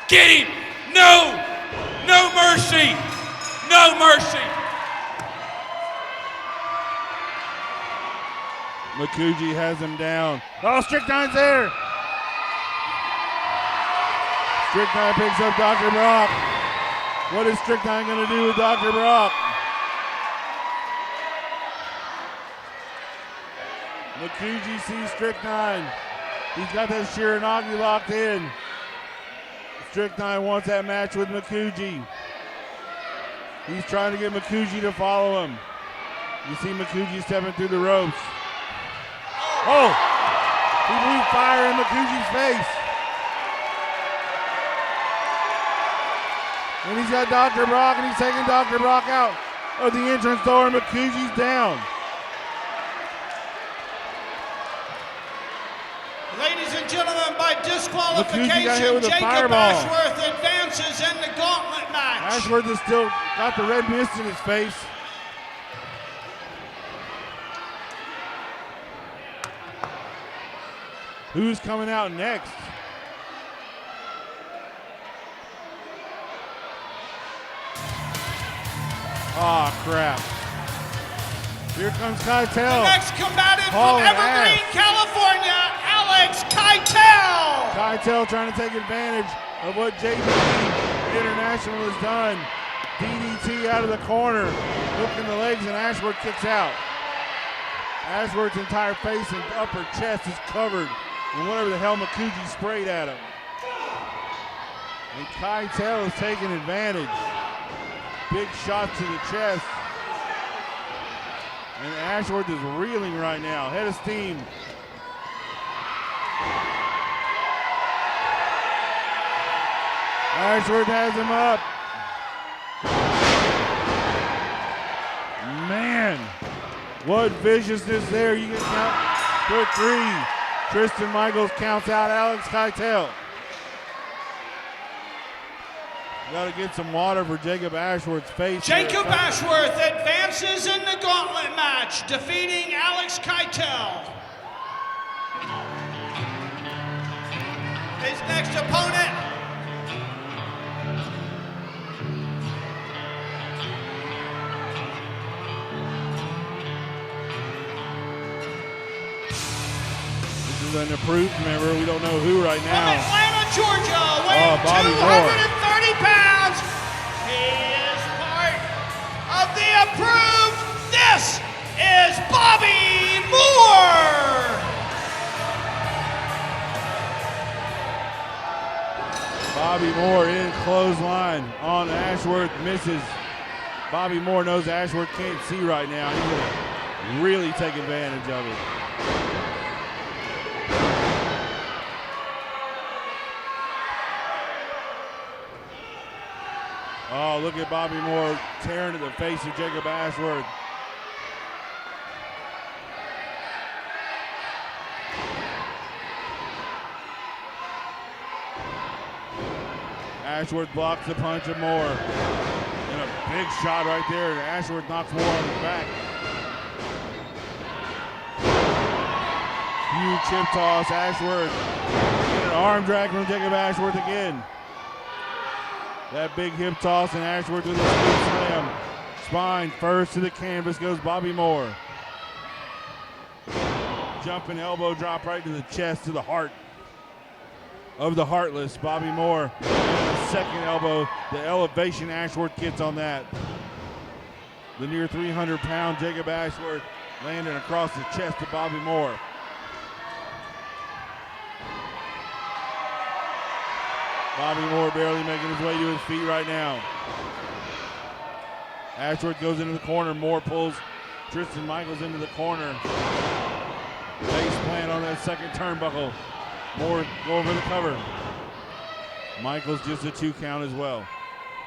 Get him. No mercy. No mercy. McCougie has him down. Oh, Strickline's there. Strickline picks up Dr. Brock. What is Strickline going to do with Dr. Brock? McCougie sees Strickline. He's got that Shiranagi locked in. Strickline wants that match with McCougie. He's trying to get McCougie to follow him. You see McCougie stepping through the ropes. Oh! He blew fire in McCougie's face. And he's got Dr. Brock, and he's taking Dr. Brock out of the entrance door, and McCougie's down. Ladies and gentlemen, by disqualification, with a Jacob fireball. Ashworth advances in the gauntlet match. Ashworth has still got the red mist in his face. Who's coming out next? Oh, crap. Here comes Keitel. The next combatant from Evergreen, California, Alex Keitel. Keitel trying to take advantage of what Jaden International has done. DDT out of the corner, hooking the legs, and Ashworth kicks out. Ashworth's entire face and upper chest is covered in whatever the hell McCougie sprayed at him. And Keitel is taking advantage. Big shot to the chest. And Ashworth is reeling right now. Head of steam. Ashworth has him up. Man, what viciousness there. You can count for three. Tristan Michaels counts out Alex Keitel. Got to get some water for Jacob Ashworth's face. Jacob Ashworth advances in the gauntlet match, defeating Alex Keitel. His next opponent, this is an approved member. We don't know who right now. from Atlanta, Georgia, weighing Bobby 230 pounds. He is part of the approved. This is Bobby Moore. Bobby Moore in clothesline on Ashworth, misses. Bobby Moore knows Ashworth can't see right now. He's going to really take advantage of it. Oh, look at Bobby Moore tearing to the face of Jacob Ashworth. Ashworth blocks the punch of Moore. And a big shot right there, and Ashworth knocks Moore on his back. Huge chip toss, Ashworth. And an arm drag from Jacob Ashworth again. That big hip toss, and Ashworth with a scoop slam. Spine first to the canvas goes Bobby Moore. Jumping elbow drop right to the chest, to the heart of the Heartless, Bobby Moore. And a second elbow, the elevation Ashworth gets on that. The near 300-pound Jacob Ashworth landing across the chest of Bobby Moore. Bobby Moore barely making his way to his feet right now. Ashworth goes into the corner. Moore pulls Tristan Michaels into the corner. Face plant on that second turnbuckle. Moore go over the cover. Michaels just a 2 count as well.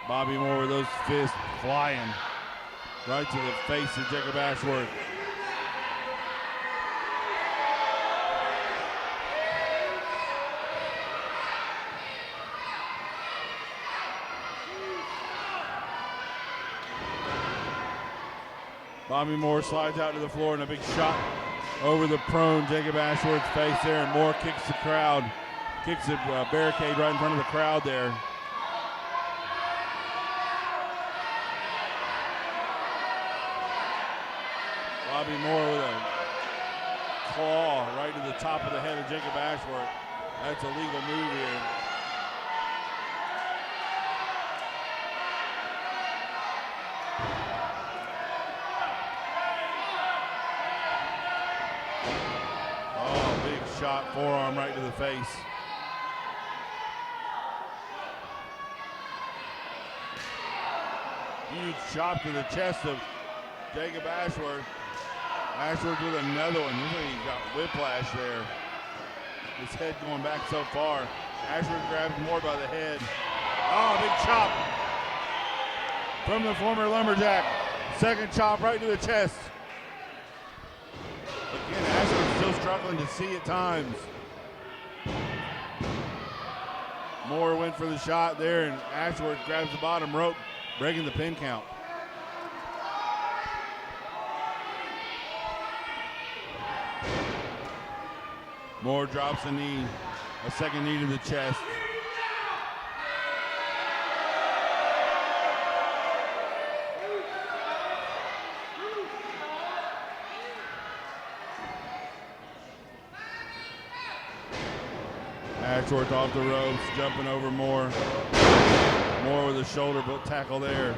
Bobby Moore with those fists flying right to the face of Jacob Ashworth. Bobby Moore slides out to the floor and a big shot over the prone Jacob Ashworth's face there, and Moore kicks the crowd, kicks the barricade right in front of the crowd there. Bobby Moore with a claw right to the top of the head of Jacob Ashworth. That's a legal move here. Shot, forearm right to the face. Huge chop to the chest of Jacob Ashworth. Ashworth with another one. Looks like he got whiplash there. His head going back so far. Ashworth grabs Moore by the head. Oh, big chop from the former Lumberjack. Second chop right to the chest. Again, Ashworth still struggling to see at times. Moore went for the shot there, and Ashworth grabs the bottom rope, breaking the pin count. Moore drops a knee, a second knee to the chest. Ashworth off the ropes, jumping over Moore. Moore with a shoulder tackle there.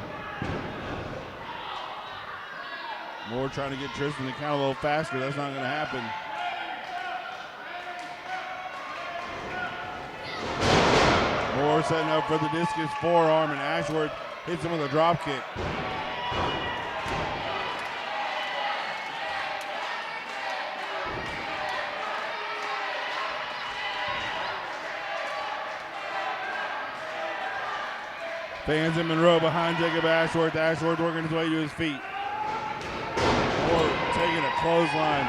Moore trying to get Tristan to count a little faster. That's not going to happen. Moore setting up for the discus forearm, and Ashworth hits him with a drop kick. Fans in Monroe behind Jacob Ashworth. Ashworth working his way to his feet. Moore taking a clothesline.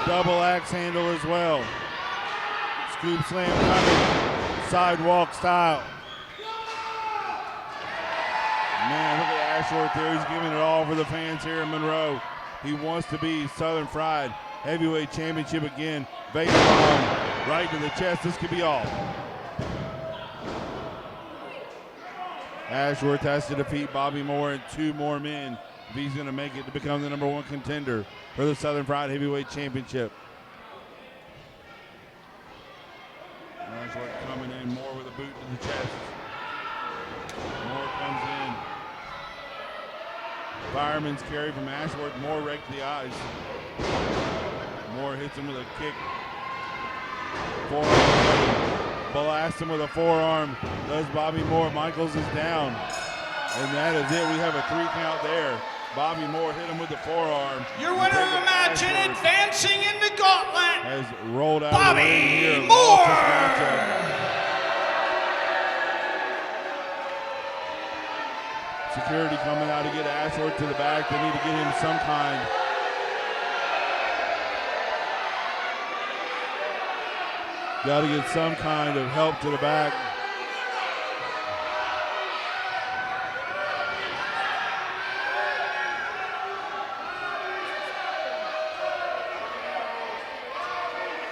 Double axe handle as well. Scoop slam coming. Sidewalk style. Man, look at Ashworth there. He's giving it all for the fans here in Monroe. He wants to be Southern Fried Heavyweight Championship again. Vane bomb right to the chest. This could be all. Ashworth has to defeat Bobby Moore and 2 more men if he's going to make it to become the #1 contender for the Southern Fried Heavyweight Championship. Ashworth coming in, Moore with a boot to the chest. Moore comes in. Fireman's carry from Ashworth. Moore raked the eyes. Moore hits him with a kick. Forearm. blasts him with a forearm. Does Bobby Moore. Michaels is down. And that is it. We have a 3 count there. Bobby Moore hit him with the forearm. Your winner of the match and advancing in the gauntlet has rolled out Bobby of the ring here. Moore. Security coming out to get Ashworth to the back. They need to get him some kind. Got to get some kind of help to the back.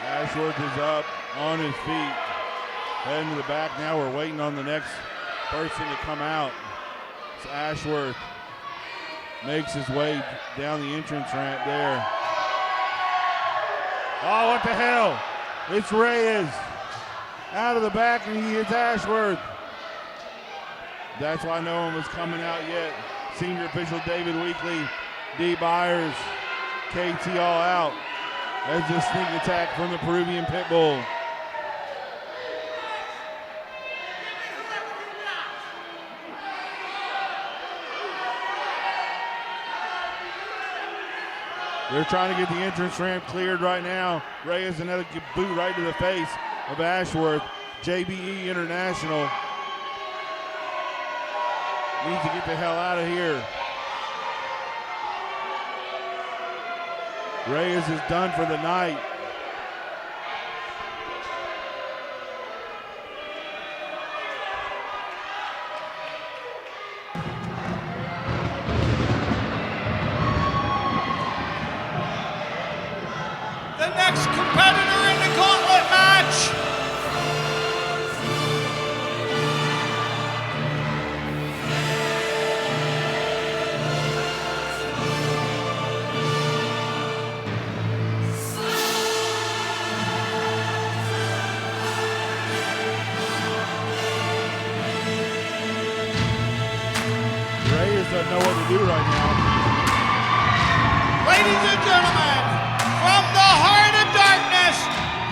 Ashworth is up on his feet, heading to the back. Now we're waiting on the next person to come out. It's Ashworth makes his way down the entrance ramp there. Oh, what the hell? It's Reyes out of the back, and he hits Ashworth. That's why no one was coming out yet. Senior official David Weekly, D. Byers, KT all out. As the sneak attack from the Peruvian Pitbull. They're trying to get the entrance ramp cleared right now. Reyes another boot right to the face of Ashworth. JBE International needs to get the hell out of here. Reyes is done for the night. The next competitor in the gauntlet match. Doesn't know what to do right now. Ladies and gentlemen, from the heart of darkness,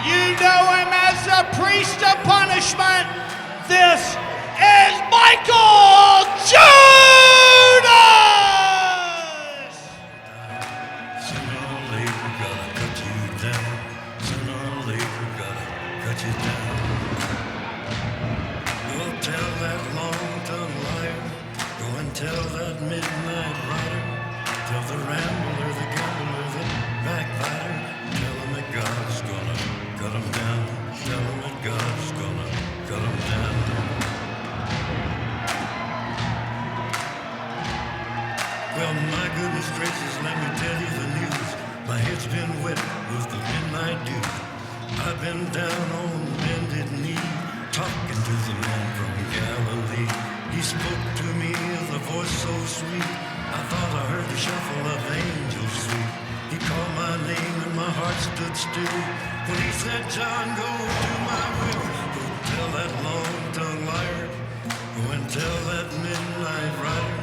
you know him as the priest of punishment. This is Michael Judas! Sooner or later, gotta cut you down. Sooner or later, gotta cut you down. Go tell that long-tongued liar. Go and tell that midnight rider. Tell the rambler, the gambler, the backbiter. Tell him that God's gonna cut him down. Tell him that God's gonna cut him down. Well, my goodness gracious, let me tell you the news. My head's been wet with the midnight dew. I've been down on bended knee, talking to the man from Galilee. He spoke to me with a voice so sweet. I thought I heard the shuffle of angels sweet. He called my name and my heart stood still. When he said, John, go do my will. Go tell that long-tongued liar. Go and tell that midnight rider.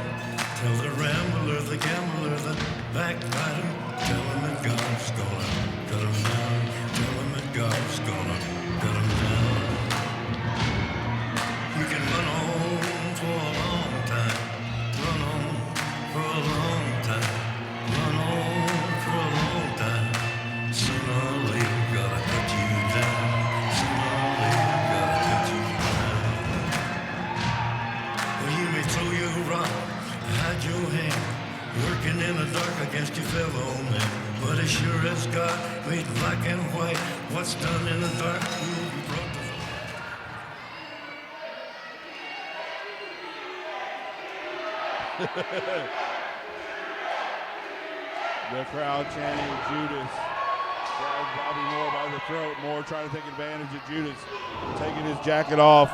Tell the rambler, the gambler, the backbiter. Tell him that God's gonna cut him down. Tell him that God's gonna cut him down. You can run on for a long time. Run on for a long time. Run on for a long time. Sooner or later, gotta cut you down. Sooner or later, gotta cut you down. Well, you may throw your rock, hide your hand, working in the dark against your fellow man. But as sure as God made black and white, what's done in the dark will be brought to The crowd chanting Judas. Grabs Bobby Moore by the throat. Moore trying to take advantage of Judas, taking his jacket off.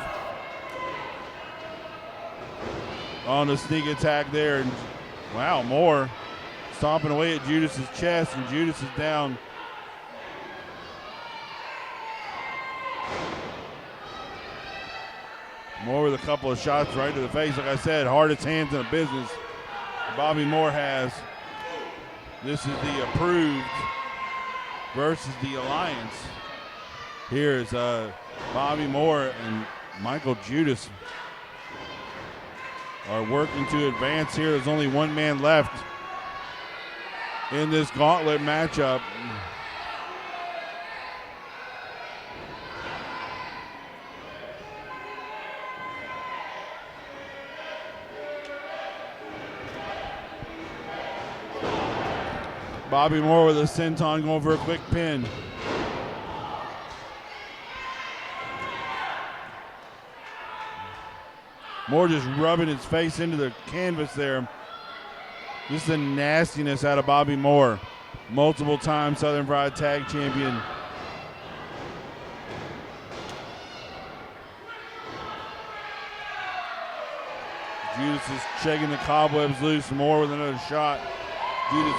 On the sneak attack there. And wow, Moore stomping away at Judas's chest, and Judas is down. Moore with a couple of shots right to the face. Like I said, hardest hands in the business Bobby Moore has. This is the approved versus the alliance. Here's Bobby Moore and Michael Judas are working to advance here. There's only one man left in this gauntlet matchup. Bobby Moore with a senton going for a quick pin. Moore just rubbing his face into the canvas there. Just the nastiness out of Bobby Moore. Multiple time Southern Pride Tag Champion. Judas is shaking the cobwebs loose. Moore with another shot. Judas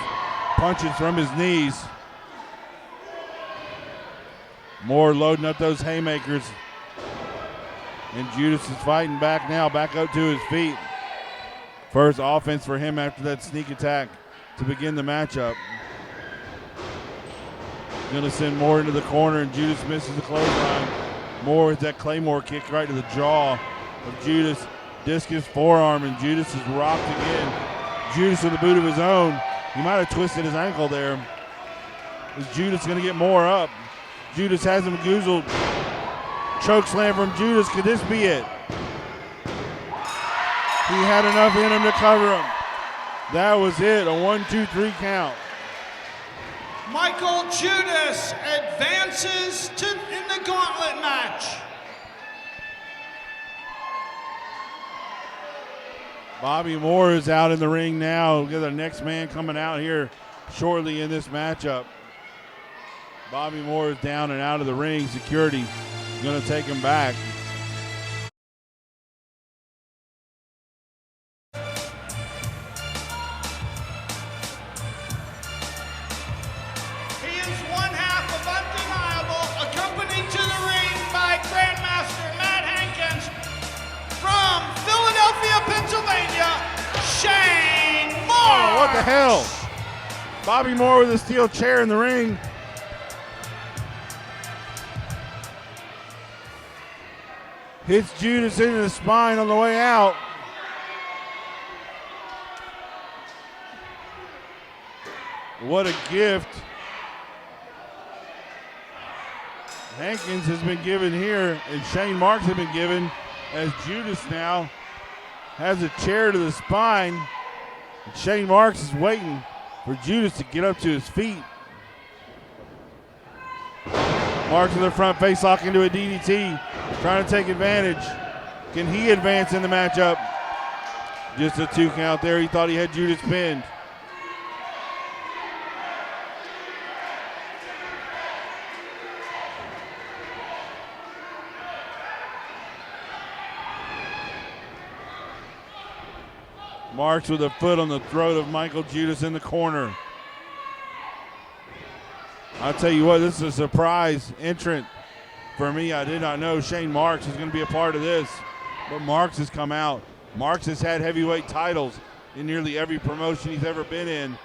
punches from his knees. Moore loading up those haymakers. And Judas is fighting back now, back up to his feet. First offense for him after that sneak attack to begin the matchup. Gonna send Moore into the corner, and Judas misses the clothesline. Moore with that Claymore kick right to the jaw of Judas. Discus forearm, and Judas is rocked again. Judas with a boot of his own. He might have twisted his ankle there. Is Judas gonna get Moore up? Judas has him goozled. Choke slam from Judas. Could this be it? He had enough in him to cover him. That was it. A 1-2-3 count. Michael Judas advances in the gauntlet match. Bobby Moore is out in the ring now. We'll get the next man coming out here shortly in this matchup. Bobby Moore is down and out of the ring. Security going to take him back. He is one half of Undeniable, accompanied to the ring by Grandmaster Matt Hankins from Philadelphia, Pennsylvania, Shane Moore. Oh, what the hell? Bobby Moore with a steel chair in the ring. Hits Judas into the spine on the way out. What a gift Hankins has been given here, and Shane Marks has been given, as Judas now has a chair to the spine. And Shane Marks is waiting for Judas to get up to his feet. Marks with a front face lock into a DDT, trying to take advantage. Can he advance in the matchup? Just a 2 count there. He thought he had Judas pinned. Marks with a foot on the throat of Michael Judas in the corner. I'll tell you what, this is a surprise entrant for me. I did not know Shane Marks was going to be a part of this, but Marks has come out. Marks has had heavyweight titles in nearly every promotion he's ever been in.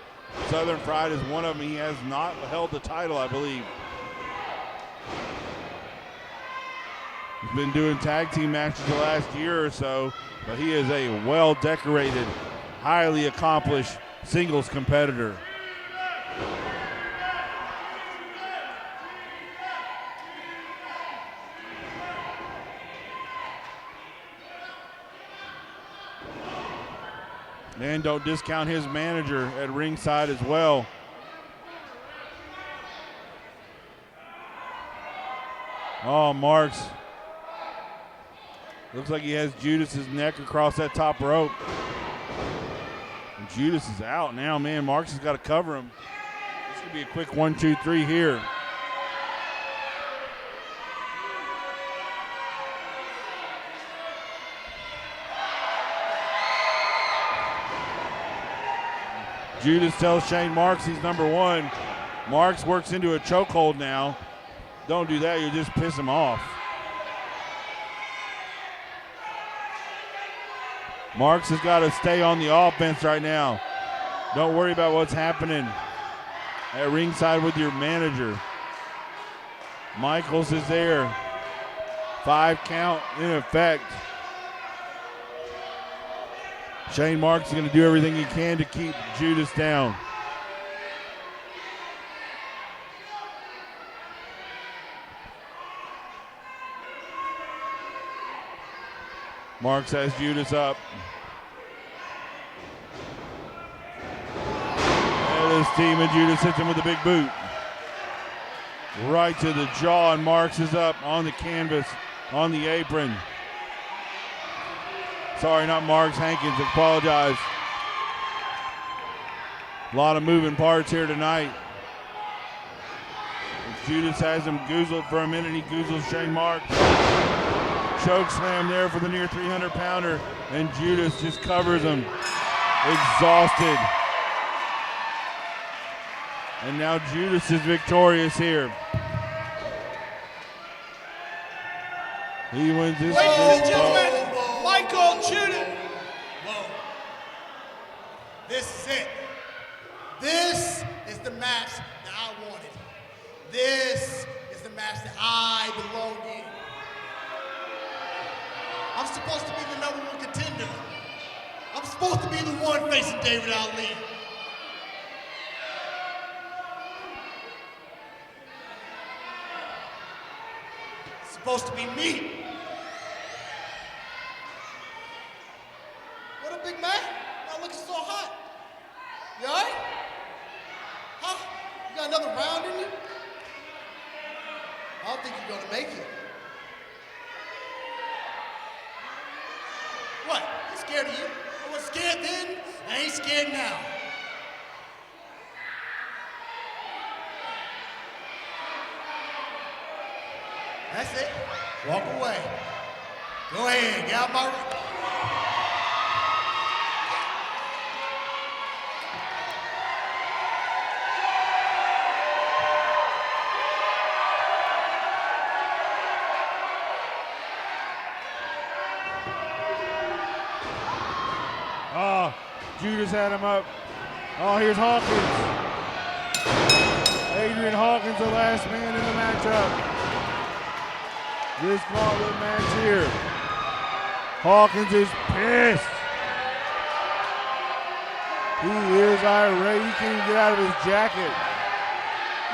Southern Pride is one of them. He has not held the title, I believe. He's been doing tag team matches the last year or so, but he is a well-decorated, highly accomplished singles competitor. And don't discount his manager at ringside as well. Oh, Marks. Looks like he has Judas's neck across that top rope. And Judas is out now, man. Marks has got to cover him. This could be a quick 1, 2, 3 here. Judas tells Shane Marks he's number one. Marks works into a chokehold now. Don't do that, you'll just piss him off. Marks has got to stay on the offense right now. Don't worry about what's happening at ringside with your manager. Michaels is there. 5 count in effect. Shane Marks is going to do everything he can to keep Judas down. Marks has Judas up. And this team and Judas hits him with a big boot. Right to the jaw, and Marks is up on the canvas, on the apron. Sorry, not Marks, Hankins, apologize. A lot of moving parts here tonight. Judas has him goozled for a minute. He goozles Shane Marks. Choke slam there for the near 300-pounder, and Judas just covers him, exhausted. And now Judas is victorious here. He wins this. Ladies and gentlemen, Michael Judas. Whoa. This is it. This is the match that I wanted. This is the match that I belong in. I'm supposed to be the #1 contender. I'm supposed to be the one facing David Ali. It's supposed to be me. What up, big man? Not looking so hot. You all right? Huh? You got another round in you? I don't think you're gonna make it. What? You scared of you? I was scared then, I ain't scared now. That's it. Walk away. Go ahead, get out my ring. Oh, Judas had him up. Oh, here's Hawkins. Adrian Hawkins, the last man in the matchup. This gauntlet match here. Hawkins is pissed. He is irate. He can't even get out of his jacket.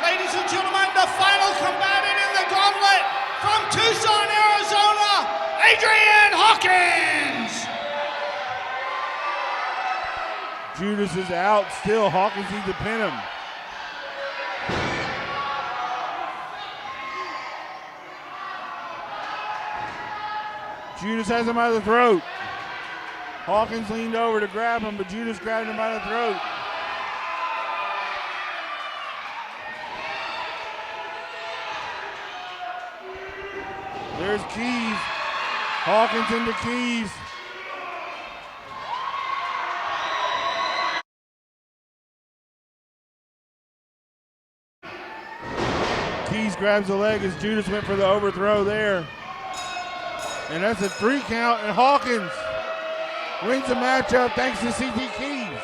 Ladies and gentlemen, the final combatant in the gauntlet from Tucson, Arizona, Adrian Hawkins. Judas is out still. Hawkins needs to pin him. Judas has him by the throat. Hawkins leaned over to grab him, but Judas grabbed him by the throat. There's Keys. Hawkins into Keys. Keys grabs the leg as Judas went for the overthrow there. And that's a 3 count, and Hawkins wins the matchup thanks to CT Keys.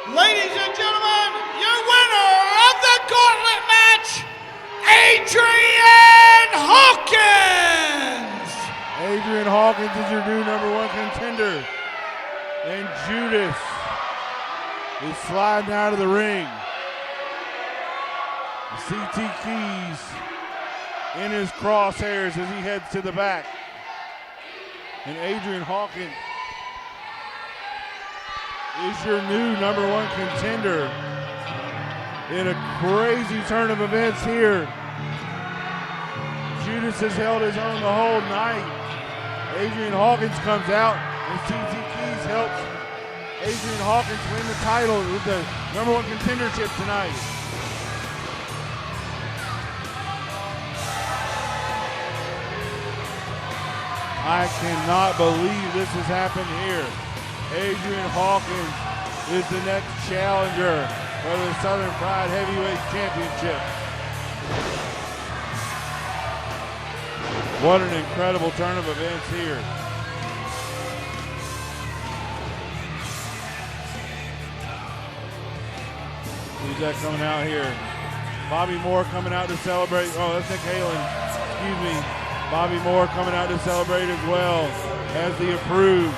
Ladies and gentlemen, your winner of the gauntlet match, Adrian Hawkins. Adrian Hawkins is your new #1 contender. And Judas is sliding out of the ring. CT Keys in his crosshairs as he heads to the back. And Adrian Hawkins is your new #1 contender in a crazy turn of events here. Judas has held his own the whole night. Adrian Hawkins comes out and CT Keys helps Adrian Hawkins win the title with the #1 contendership tonight. I cannot believe this has happened here. Adrian Hawkins is the next challenger for the Southern Pride Heavyweight Championship. What an incredible turn of events here. Who's that coming out here? Bobby Moore coming out to celebrate. Oh, that's Nick Halen. Excuse me. Bobby Moore coming out to celebrate as well as the approved.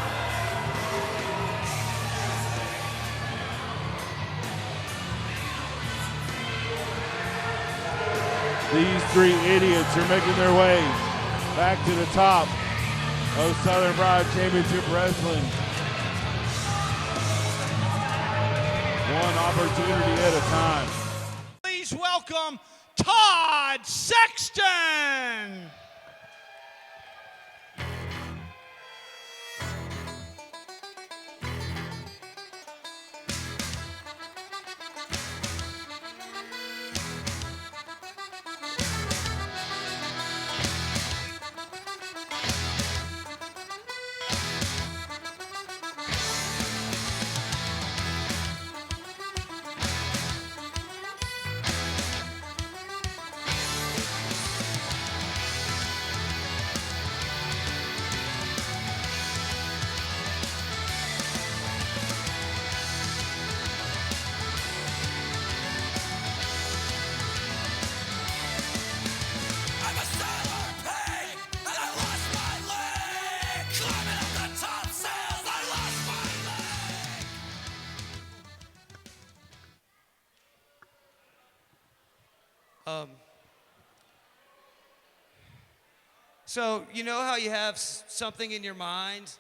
These three idiots are making their way back to the top of Southern Pride Championship Wrestling. One opportunity at a time. Please welcome Todd Sexton. So, you know how you have something in your mind,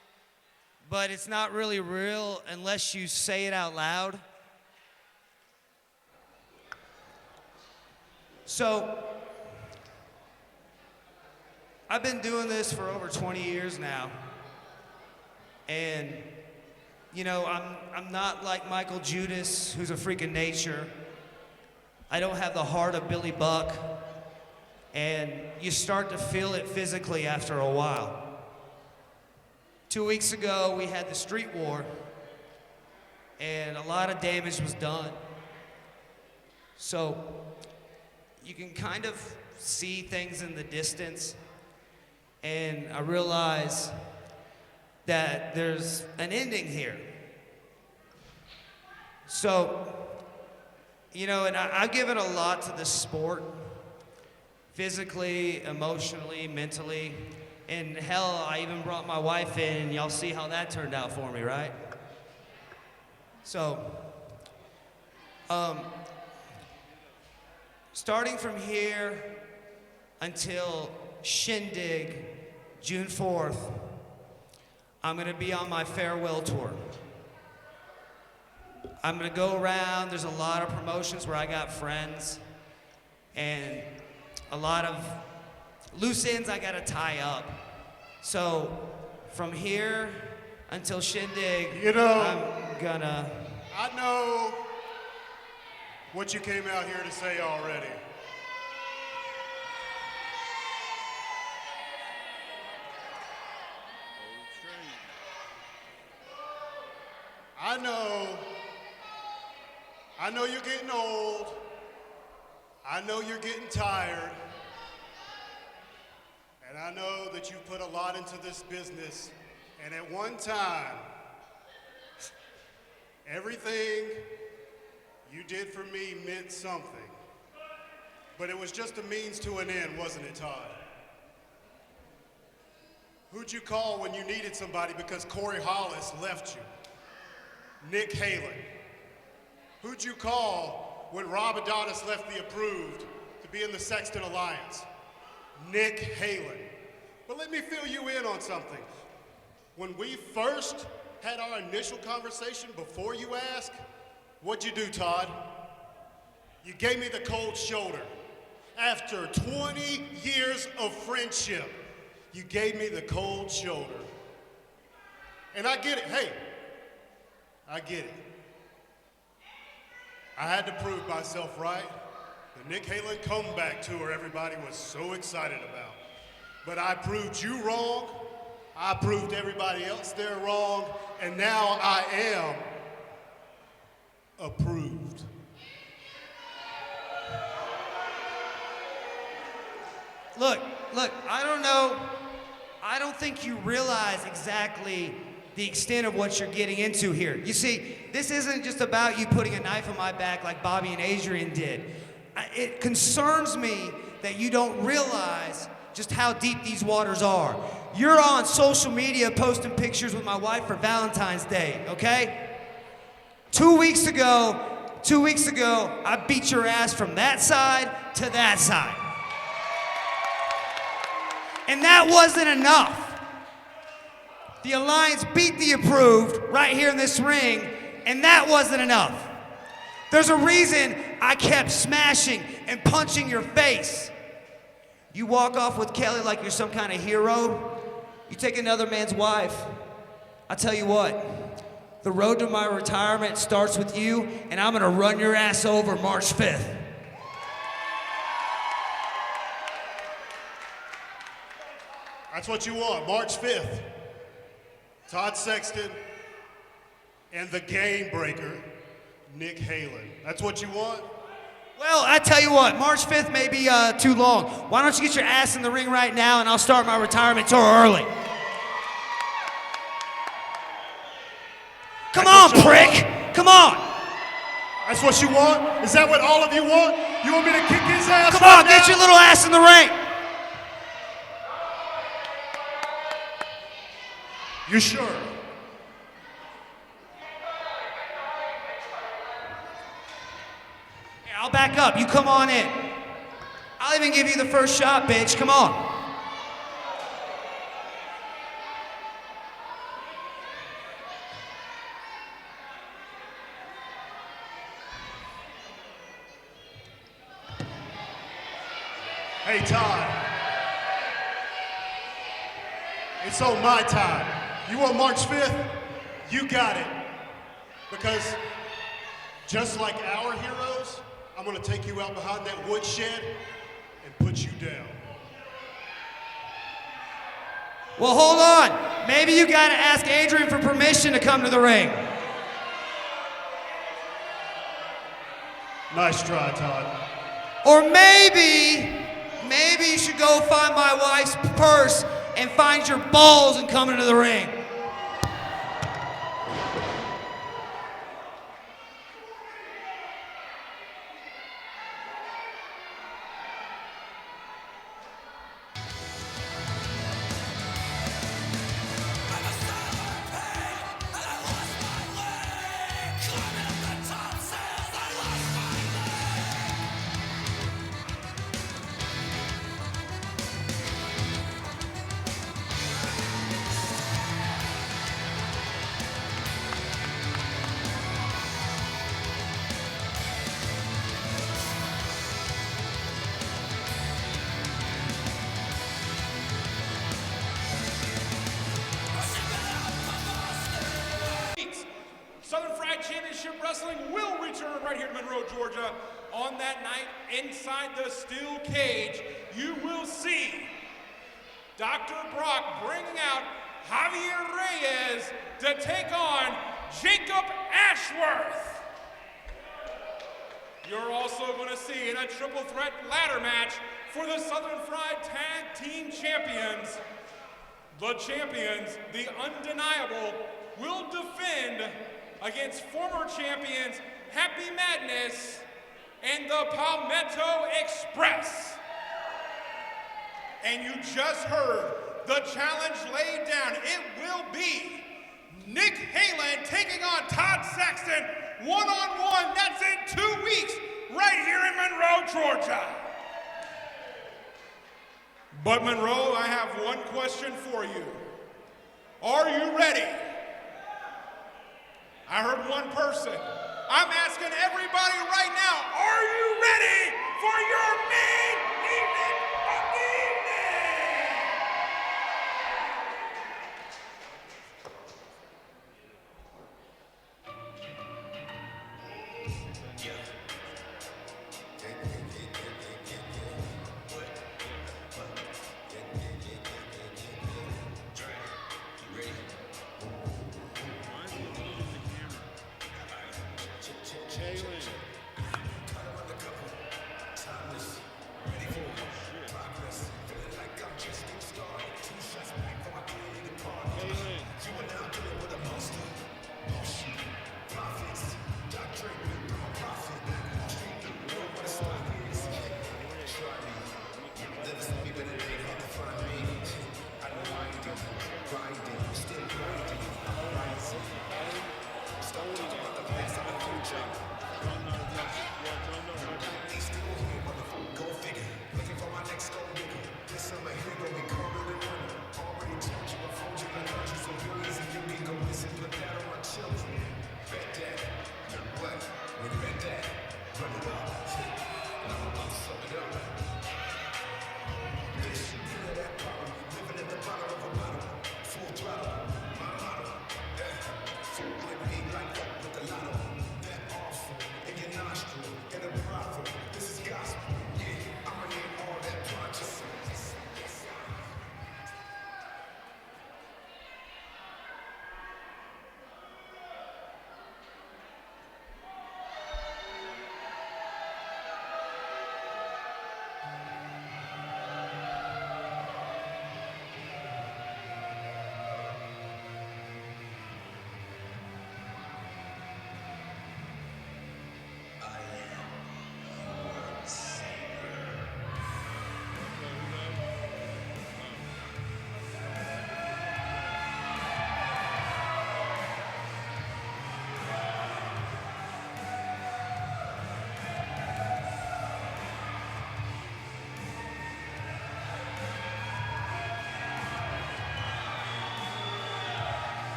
but it's not really real unless you say it out loud? So, I've been doing this for over 20 years now. And, you know, I'm not like Michael Judas, who's a freak of nature. I don't have the heart of Billy Buck. And you start to feel it physically after a while. 2 weeks ago, we had the street war, and a lot of damage was done. So you can kind of see things in the distance, and I realize that there's an ending here. So, you know, and I've given a lot to this sport. Physically, emotionally, mentally, and hell, I even brought my wife in, and y'all see how that turned out for me, right? So, starting from here until Shindig, June 4th, I'm gonna be on my farewell tour. I'm gonna go around, there's a lot of promotions where I got friends, and a lot of loose ends I gotta tie up. So from here until Shindig, I'm gonna... I know what you came out here to say already. I know you're getting old. I know you're getting tired. And I know that you put a lot into this business. And at one time, everything you did for me meant something. But it was just a means to an end, wasn't it, Todd? Who'd you call when you needed somebody because Corey Hollis left you? Nick Halen. Who'd you call when Rob Adonis left the Approved to be in the Sexton Alliance? Nick Halen. But let me fill you in on something. When we first had our initial conversation before you asked, what'd you do, Todd? You gave me the cold shoulder. After 20 years of friendship, you gave me the cold shoulder. And I get it, hey, I get it. I had to prove myself right. The Nick Halen comeback tour everybody was so excited about. But I proved you wrong, I proved everybody else there wrong, and now I am approved. Look, I don't think you realize exactly the extent of what you're getting into here. You see, this isn't just about you putting a knife in my back like Bobby and Adrian did. It concerns me that you don't realize just how deep these waters are. You're on social media posting pictures with my wife for Valentine's Day, okay? 2 weeks ago, I beat your ass from that side to that side. And that wasn't enough. The Alliance beat the Approved right here in this ring, and that wasn't enough. There's a reason I kept smashing and punching your face. You walk off with Kelly like you're some kind of hero. You take another man's wife. I'll tell you what, the road to my retirement starts with you, and I'm gonna run your ass over March 5th. That's what you want, March 5th. Todd Sexton and the game breaker, Nick Halen. That's what you want? Well, I tell you what, March 5th may be too long. Why don't you get your ass in the ring right now and I'll start my retirement tour early. Come on, prick! Come on! That's what you want? Is that what all of you want? You want me to kick his ass? Come on, get your little ass in the ring! You sure? Yeah, I'll back up. You come on in. I'll even give you the first shot, bitch. Come on. Hey, Todd. It's on my time. You want March 5th? You got it. Because just like our heroes, I'm gonna take you out behind that woodshed and put you down. Well, hold on. Maybe you gotta ask Adrian for permission to come to the ring. Nice try, Todd. Or maybe you should go find my wife's purse and find your balls and come into the ring. Southern Fried Championship Wrestling will return right here to Monroe, Georgia. On that night, inside the steel cage, you will see Dr. Brock bringing out Javier Reyes to take on Jacob Ashworth. You're also going to see in a triple threat ladder match for the Southern Fried Tag Team Champions. The champions, the undeniable, will defend against former champions Happy Madness and the Palmetto Express. And you just heard the challenge laid down. It will be Nick Halen taking on Todd Sexton one-on-one. That's in 2 weeks right here in Monroe, Georgia. But Monroe, I have one question for you. Are you ready? I heard one person. I'm asking everybody right now, are you ready for your main event of the evening?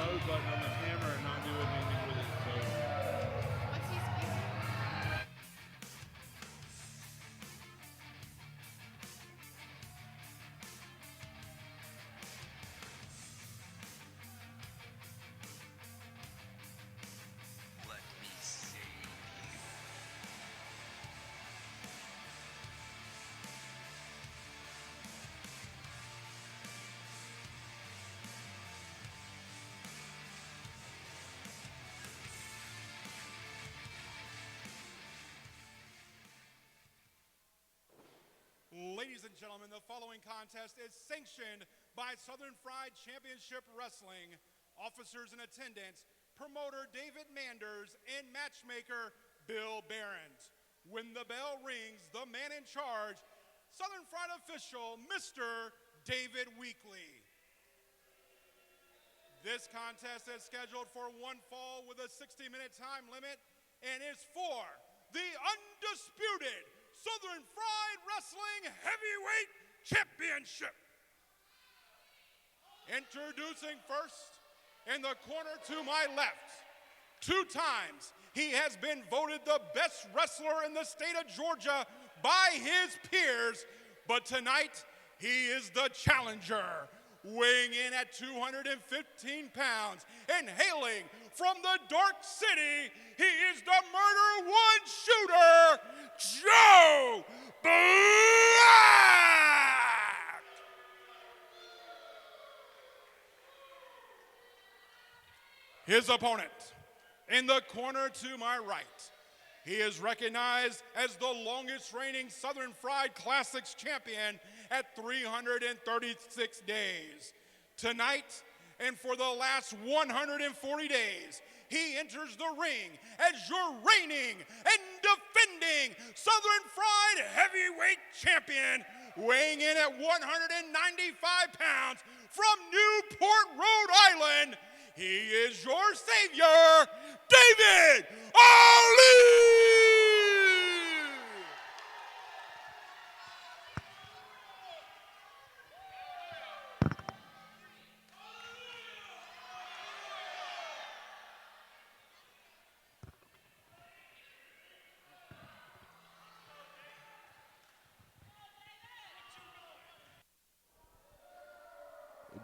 pose button on the camera and not doing anything with it. So. Let me save you. Ladies and gentlemen, the following contest is sanctioned by Southern Fried Championship Wrestling. Officers in attendance, promoter David Manders and matchmaker Bill Behrens. When the bell rings, the man in charge, Southern Fried official, Mr. David Weekley. This contest is scheduled for one fall with a 60-minute time limit and is for the undisputed Southern Fried Wrestling Heavyweight Championship. Introducing first, in the corner to my left, 2 times he has been voted the best wrestler in the state of Georgia by his peers, but tonight he is the challenger, weighing in at 215 pounds and hailing from the Dark City. He is the Murder One shooter, Joe Black! His opponent, in the corner to my right, he is recognized as the longest reigning Southern Fried Classics champion at 336 days. Tonight, and for the last 140 days, he enters the ring as your reigning and defending Southern Fried Heavyweight Champion, weighing in at 195 pounds from Newport, Rhode Island. He is your savior, David Ali!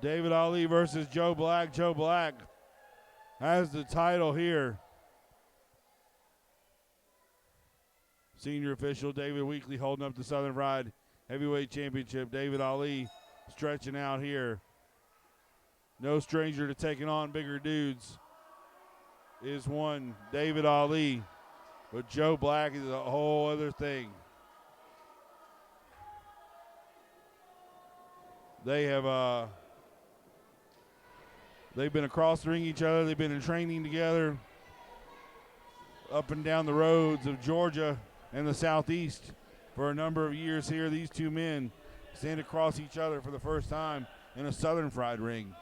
David Ali versus Joe Black. Joe Black has the title here. Senior official David Weekley holding up the Southern Fried Heavyweight Championship. David Ali stretching out here. No stranger to taking on bigger dudes is one David Ali, but Joe Black is a whole other thing. They have they've been across the ring each other. They've been in training together up and down the roads of Georgia and the Southeast for a number of years here. These two men stand across each other for the first time in a Southern Fried ring.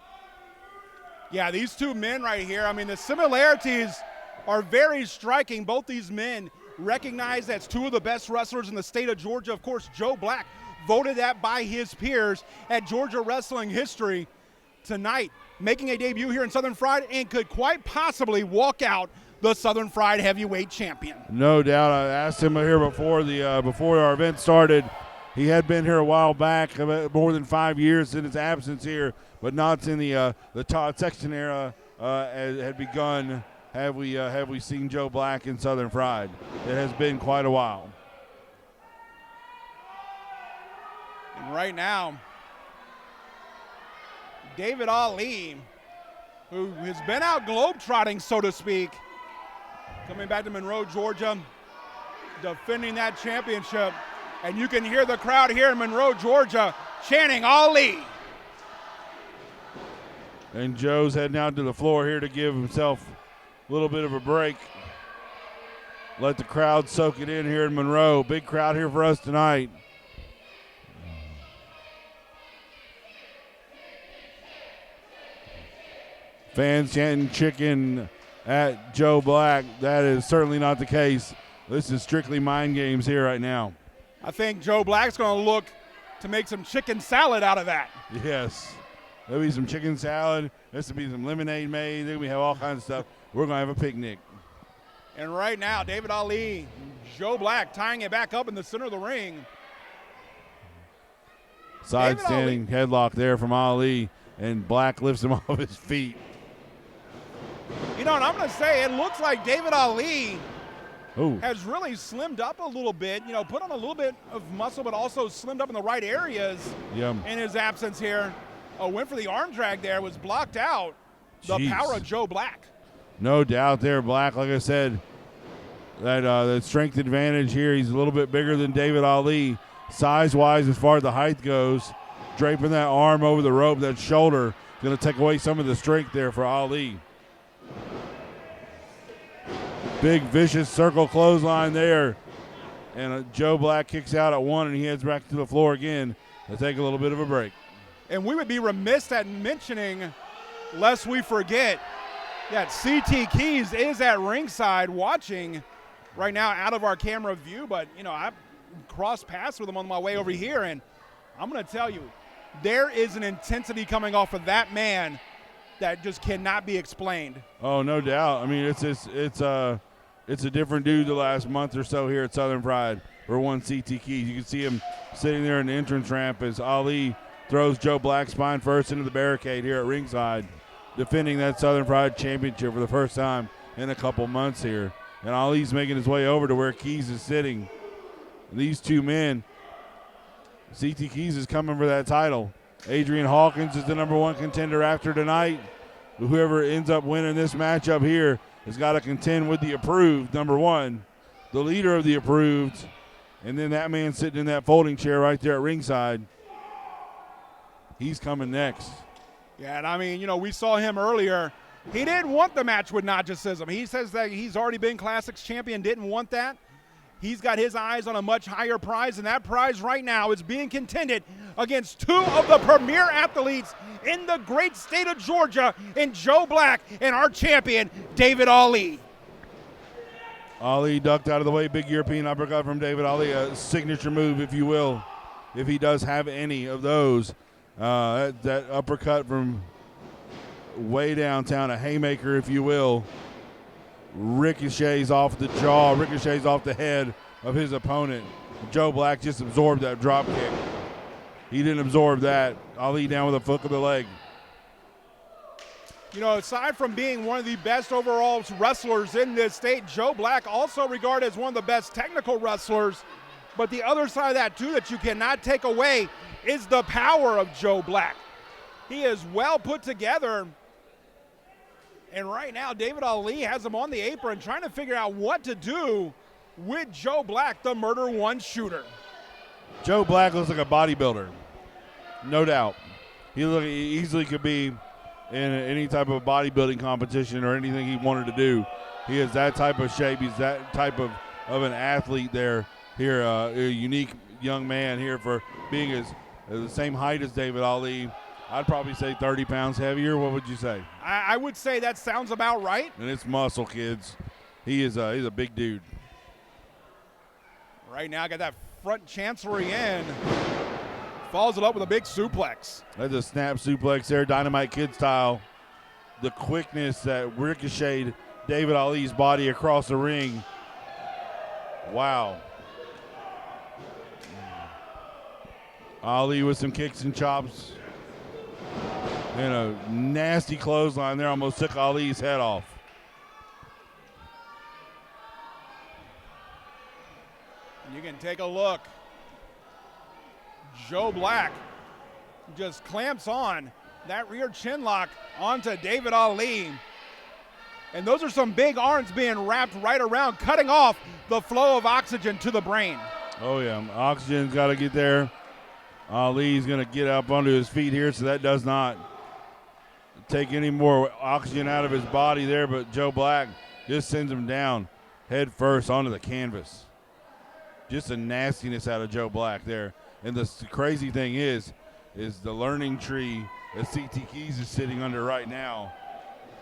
Yeah, these two men right here, I mean, the similarities are very striking. Both these men recognized as two of the best wrestlers in the state of Georgia. Of course, Joe Black voted that by his peers at Georgia wrestling history. Tonight, making a debut here in Southern Fried and could quite possibly walk out the Southern Fried Heavyweight Champion. No doubt. I asked him here before our event started. He had been here a while back, more than 5 years in his absence here, but not in the Todd Sexton era had begun. Have we seen Joe Black in Southern Fried? It has been quite a while. And right now, David Ali, who has been out globetrotting, so to speak, coming back to Monroe, Georgia, defending that championship. And you can hear the crowd here in Monroe, Georgia, chanting Ali. And Joe's heading out to the floor here to give himself a little bit of a break. Let the crowd soak it in here in Monroe. Big crowd here for us tonight. Fans chanting chicken at Joe Black. That is certainly not the case. This is strictly mind games here right now. I think Joe Black's going to look to make some chicken salad out of that. Yes. There'll be some chicken salad. There's going to be some lemonade made. Then we have all kinds of stuff. We're going to have a picnic. And right now, David Ali, Joe Black tying it back up in the center of the ring. Side standing headlock there from Ali, and Black lifts him off his feet. You know, and I'm going to say it looks like David Ali has really slimmed up a little bit, you know, put on a little bit of muscle, but also slimmed up in the right areas in his absence here. Went for the arm drag there, was blocked out. The power of Joe Black. No doubt there, Black. Like I said, that strength advantage here. He's a little bit bigger than David Ali, size-wise as far as the height goes. Draping that arm over the rope, that shoulder, going to take away some of the strength there for Ali. Big, vicious circle clothesline there. And Joe Black kicks out at one, and he heads back to the floor again to take a little bit of a break. And we would be remiss at mentioning, lest we forget, that CT Keys is at ringside watching right now out of our camera view. But, you know, I crossed paths with him on my way over here, and I'm going to tell you, there is an intensity coming off of that man that just cannot be explained. Oh, no doubt. I mean, it's a different dude the last month or so here at Southern Pride for one CT Keys. You can see him sitting there in the entrance ramp as Ali throws Joe Black spine first into the barricade here at ringside, defending that Southern Pride championship for the first time in a couple months here. And Ali's making his way over to where Keys is sitting. These two men, CT Keys is coming for that title. Adrian Hawkins is the #1 contender after tonight. Whoever ends up winning this matchup here has got to contend with the approved #1, the leader of the approved, and then that man sitting in that folding chair right there at ringside. He's coming next. Yeah, and I mean, you know, we saw him earlier. He didn't want the match with Narcissism. He says that he's already been Classics champion, didn't want that. He's got his eyes on a much higher prize, and that prize right now is being contended against two of the premier athletes in the great state of Georgia, in Joe Black and our champion, David Ali. Ali ducked out of the way. Big European uppercut from David Ali, a signature move, if you will, if he does have any of those. That uppercut from way downtown, a haymaker, if you will, ricochets off the jaw, ricochets off the head of his opponent. Joe Black just absorbed that drop kick. He didn't absorb that. Ali down with a foot of the leg. You know, aside from being one of the best overall wrestlers in this state, Joe Black also regarded as one of the best technical wrestlers. But the other side of that, too, that you cannot take away is the power of Joe Black. He is well put together. And right now, David Ali has him on the apron trying to figure out what to do with Joe Black, the Murder One shooter. Joe Black looks like a bodybuilder, no doubt. He easily could be in any type of bodybuilding competition or anything he wanted to do. He is that type of shape. He's that type of an athlete there. Here, a unique young man here for being the same height as David Ali. I'd probably say 30 pounds heavier. What would you say? I would say that sounds about right. And it's muscle, kids. He's a big dude. Right now, got that front chancery in. Follows it up with a big suplex. That's a snap suplex there, Dynamite Kid style. The quickness that ricocheted David Ali's body across the ring. Wow. Ali with some kicks and chops. And a nasty clothesline there almost took Ali's head off. You can take a look. Joe Black just clamps on that rear chin lock onto David Ali. And those are some big arms being wrapped right around, cutting off the flow of oxygen to the brain. Oh, yeah. Oxygen's got to get there. Ali's going to get up onto his feet here, so that does not take any more oxygen out of his body there, but Joe Black just sends him down head first onto the canvas. Just a nastiness out of Joe Black there. And the crazy thing is the learning tree that CT Keys is sitting under right now.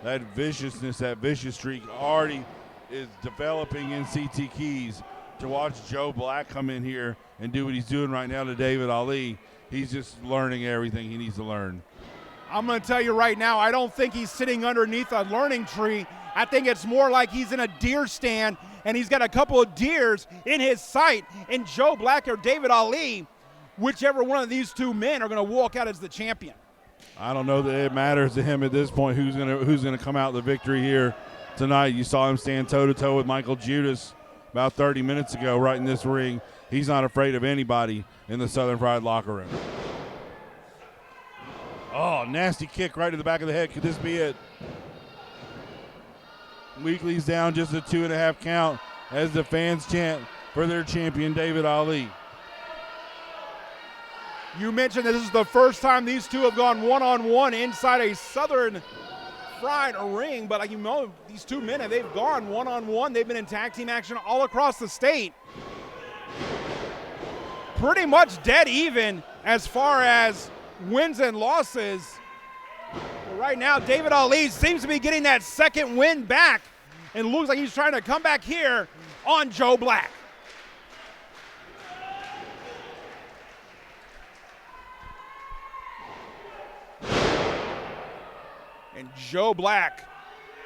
That viciousness, that vicious streak already is developing in CT Keys. To watch Joe Black come in here and do what he's doing right now to David Ali, he's just learning everything he needs to learn. I'm going to tell you right now, I don't think he's sitting underneath a learning tree. I think it's more like he's in a deer stand and he's got a couple of deers in his sight. And Joe Black or David Ali, whichever one of these two men are going to walk out as the champion. I don't know that it matters to him at this point who's gonna come out the victory here tonight. You saw him stand toe-to-toe with Michael Judas about 30 minutes ago right in this ring. He's not afraid of anybody in the Southern Fried locker room. Oh, nasty kick right to the back of the head. Could this be it? Weekly's down just a 2.5 count as the fans chant for their champion, David Ali. You mentioned that this is the first time these two have gone one-on-one inside a Southern Fried ring, but like you know, these two men, they've gone one-on-one. They've been in tag team action all across the state. Pretty much dead even as far as wins and losses. But right now, David Ali seems to be getting that second win back and looks like he's trying to come back here on Joe Black. And Joe Black,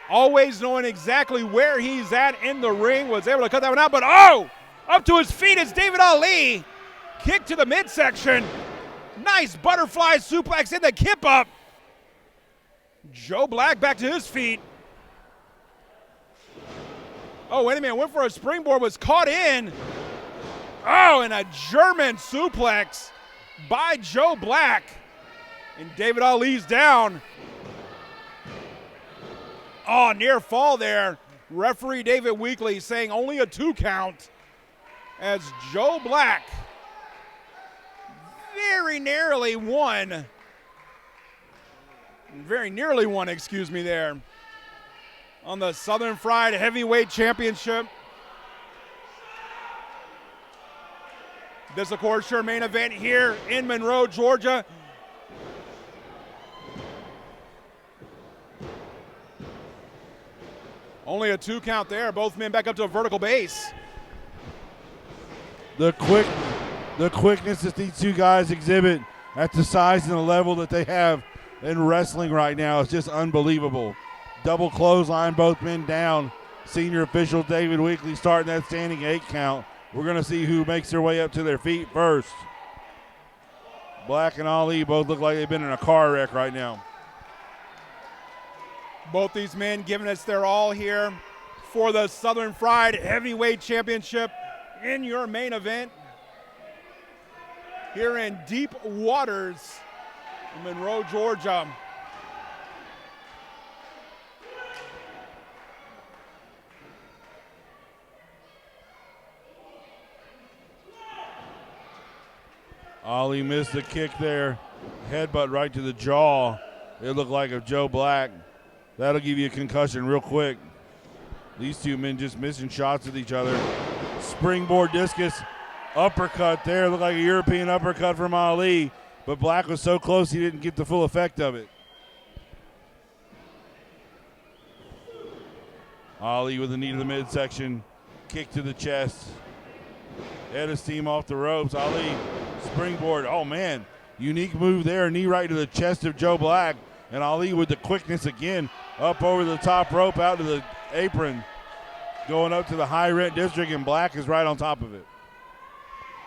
always knowing exactly where he's at in the ring, was able to cut that one out. But oh, up to his feet is David Ali. Kick to the midsection. Nice butterfly suplex in the kip up. Joe Black back to his feet. Oh, wait a minute. Went for a springboard, was caught in. Oh, and a German suplex by Joe Black. And David Ali's down. Oh, near fall there. Referee David Weekley saying only a 2 count as Joe Black very nearly won, excuse me, there on the Southern Fried Heavyweight Championship. This, of course, your main event here in Monroe, Georgia. Only a 2 count there. Both men back up to a vertical base. The quickness that these two guys exhibit at the size and the level that they have in wrestling right now is just unbelievable. Double clothesline, both men down. Senior official David Weekley starting that standing 8 count. We're going to see who makes their way up to their feet first. Black and Ali both look like they've been in a car wreck right now. Both these men giving us their all here for the Southern Fried Heavyweight Championship in your main event here in deep waters in Monroe, Georgia. Ali missed the kick there. Headbutt right to the jaw. It looked like of Joe Black. That'll give you a concussion real quick. These two men just missing shots with each other. Springboard discus uppercut there. Looked like a European uppercut from Ali, but Black was so close he didn't get the full effect of it. Ali with a knee to the midsection, kick to the chest. Head of steam off the ropes. Ali, springboard. Oh, man. Unique move there. Knee right to the chest of Joe Black. And Ali with the quickness again. Up over the top rope, out to the apron. Going up to the high rent district, and Black is right on top of it.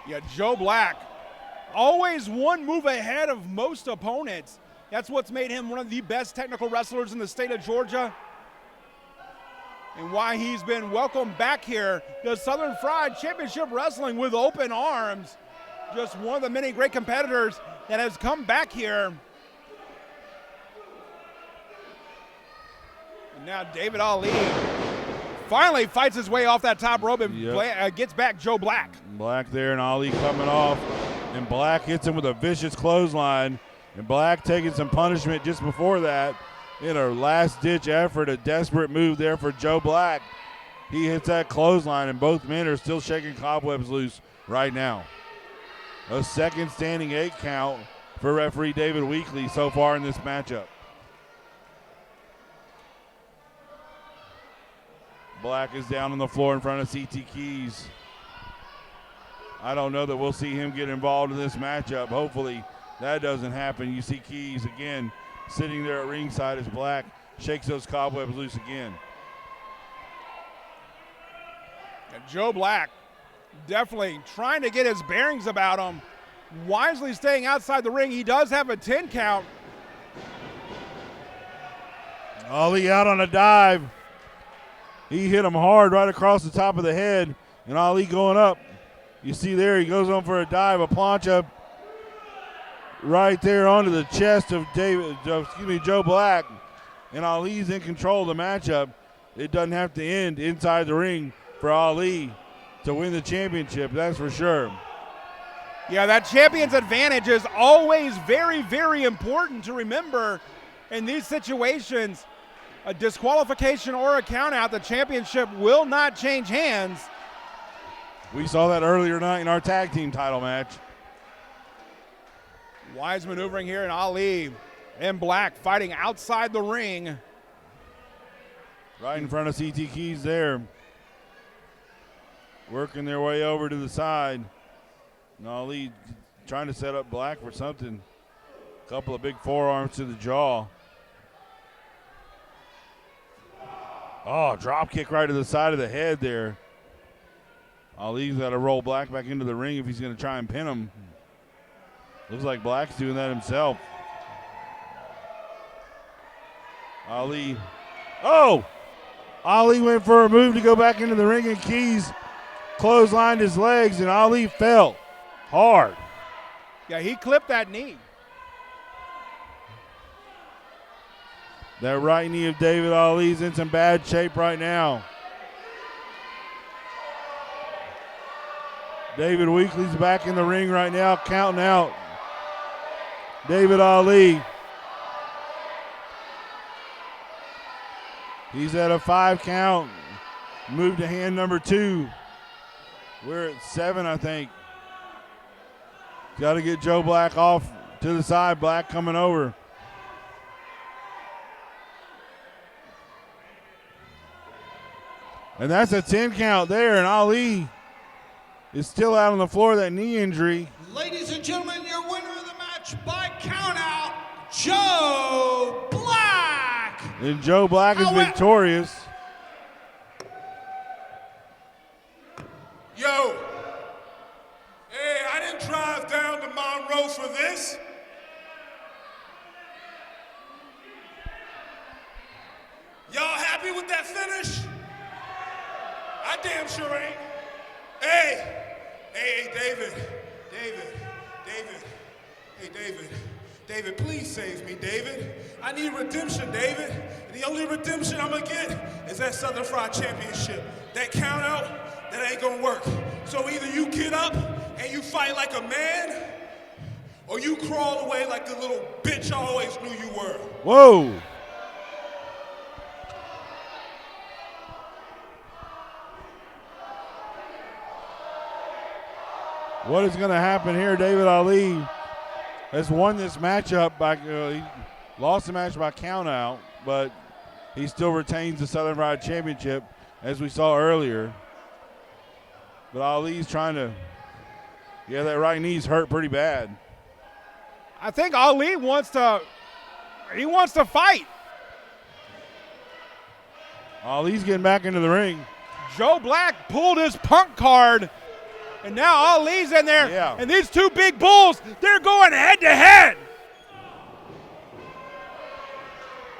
Yeah, Joe Black, always one move ahead of most opponents. That's what's made him one of the best technical wrestlers in the state of Georgia, and why he's been welcomed back here to Southern Fried Championship Wrestling with open arms. Just one of the many great competitors that has come back here. And now David Ali finally fights his way off that top rope and gets back Joe Black. Black there and Ali coming off, and Black hits him with a vicious clothesline, and Black taking some punishment just before that in a last-ditch effort, a desperate move there for Joe Black. He hits that clothesline, and both men are still shaking cobwebs loose right now. A second standing 8 count for referee David Weekley so far in this matchup. Black is down on the floor in front of CT Keys. I don't know that we'll see him get involved in this matchup. Hopefully that doesn't happen. You see Keys again sitting there at ringside as Black shakes those cobwebs loose again. And Joe Black definitely trying to get his bearings about him, wisely staying outside the ring. He does have a 10 count. Ali out on a dive. He hit him hard right across the top of the head, and Ali going up. You see there, he goes on for a dive, a plancha right there onto the chest of Joe Black, and Ali's in control of the matchup. It doesn't have to end inside the ring for Ali to win the championship, that's for sure. Yeah, that champion's advantage is always very, very important to remember in these situations. A disqualification or a countout, the championship will not change hands. We saw that earlier tonight in our tag team title match. Wise maneuvering here, and Ali and Black fighting outside the ring. Right in front of CT Keys there. Working their way over to the side. And Ali trying to set up Black for something. A couple of big forearms to the jaw. Oh, drop kick right to the side of the head there. Ali's got to roll Black back into the ring if he's going to try and pin him. Looks like Black's doing that himself. Ali. Oh! Ali went for a move to go back into the ring, and Keys clotheslined his legs, and Ali fell hard. Yeah, he clipped that knee. That right knee of David Ali's in some bad shape right now. David Weekley's back in the ring right now, counting out David Ali. He's at a 5 count. Move to hand number 2. We're at 7, I think. Got to get Joe Black off to the side. Black coming over. And that's a 10 count there, and Ali is still out on the floor with that knee injury. Ladies and gentlemen, your winner of the match by countout, Joe Black. And Joe Black is victorious. Yo, hey, I didn't drive down to Monroe for this. Y'all happy with that finish? I damn sure ain't. Hey, David, please save me, David. I need redemption, David. And the only redemption I'm gonna get is that Southern Fried Championship. That count out, that ain't gonna work. So either you get up and you fight like a man, or you crawl away like the little bitch I always knew you were. Whoa. What is going to happen here? David Ali has won this matchup by he lost the match by count out, but he still retains the Southern Fried Championship, as we saw earlier. But Ali's trying to, that right knee's hurt pretty bad. I think Ali wants to fight. Ali's getting back into the ring. Joe Black pulled his punk card, and now Ali's in there. Yeah. And these two big bulls, they're going head to head.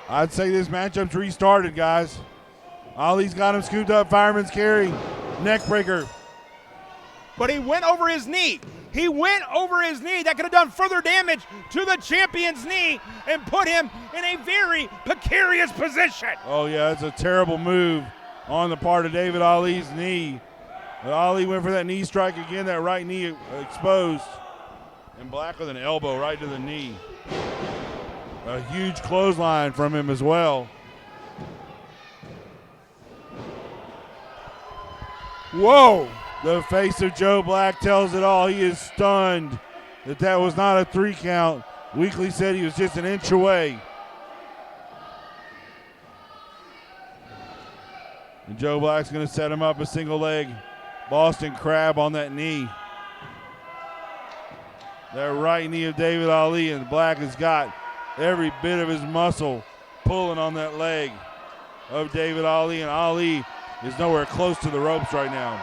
I'd say this matchup's restarted, guys. Ali's got him scooped up, fireman's carry, neck breaker. But he went over his knee. He went over his knee. That could have done further damage to the champion's knee and put him in a very precarious position. Oh, yeah, it's a terrible move on the part of David Ali's knee. But Ali went for that knee strike again, that right knee exposed. And Black with an elbow right to the knee. A huge clothesline from him as well. Whoa. The face of Joe Black tells it all. He is stunned that was not a 3 count. Weekley said he was just an inch away. And Joe Black's going to set him up a single leg Boston Crab on that knee. That right knee of David Ali, and Black has got every bit of his muscle pulling on that leg of David Ali, and Ali is nowhere close to the ropes right now.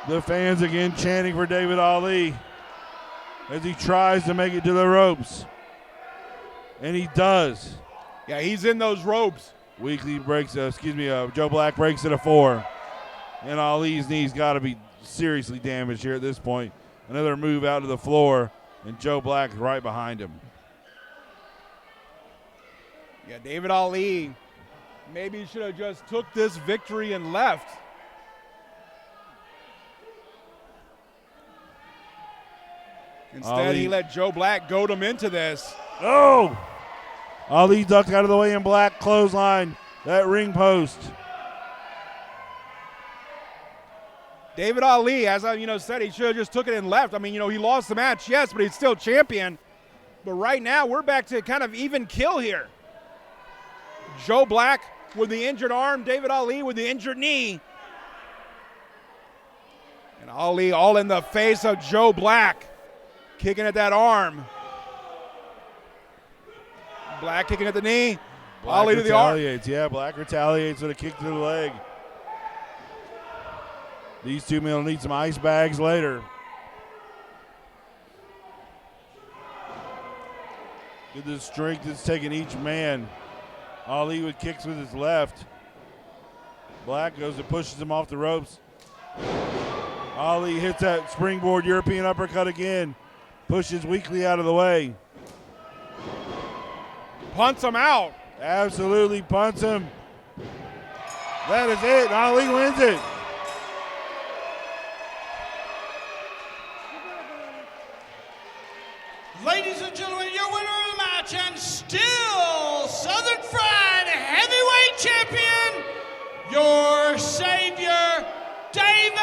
The fans again chanting for David Ali as he tries to make it to the ropes. And he does. Yeah, he's in those ropes. Weekly breaks, Joe Black breaks it a 4. And Ali's knee's got to be seriously damaged here at this point. Another move out to the floor, and Joe Black right behind him. Yeah, David Ali maybe should have just took this victory and left. Instead, he let Joe Black goad him into this. Oh! Ali ducked out of the way, and Black clothesline that ring post. David Ali, as I said, he should have just took it and left. I mean, he lost the match, yes, but he's still champion. But right now, we're back to kind of even kill here. Joe Black with the injured arm, David Ali with the injured knee. And Ali all in the face of Joe Black, kicking at that arm. Black kicking at the knee. Black Ali to the arm. Yeah, Black retaliates with a kick to the leg. These two men will need some ice bags later. Look at the strength that's taking each man. Ali with kicks with his left. Black goes and pushes him off the ropes. Ali hits that springboard European uppercut again. Pushes Weekly out of the way. Punts him out. Absolutely punts him. That is it. Ali wins it. Ladies and gentlemen, your winner of the match and still Southern Fried Heavyweight Champion, your savior, David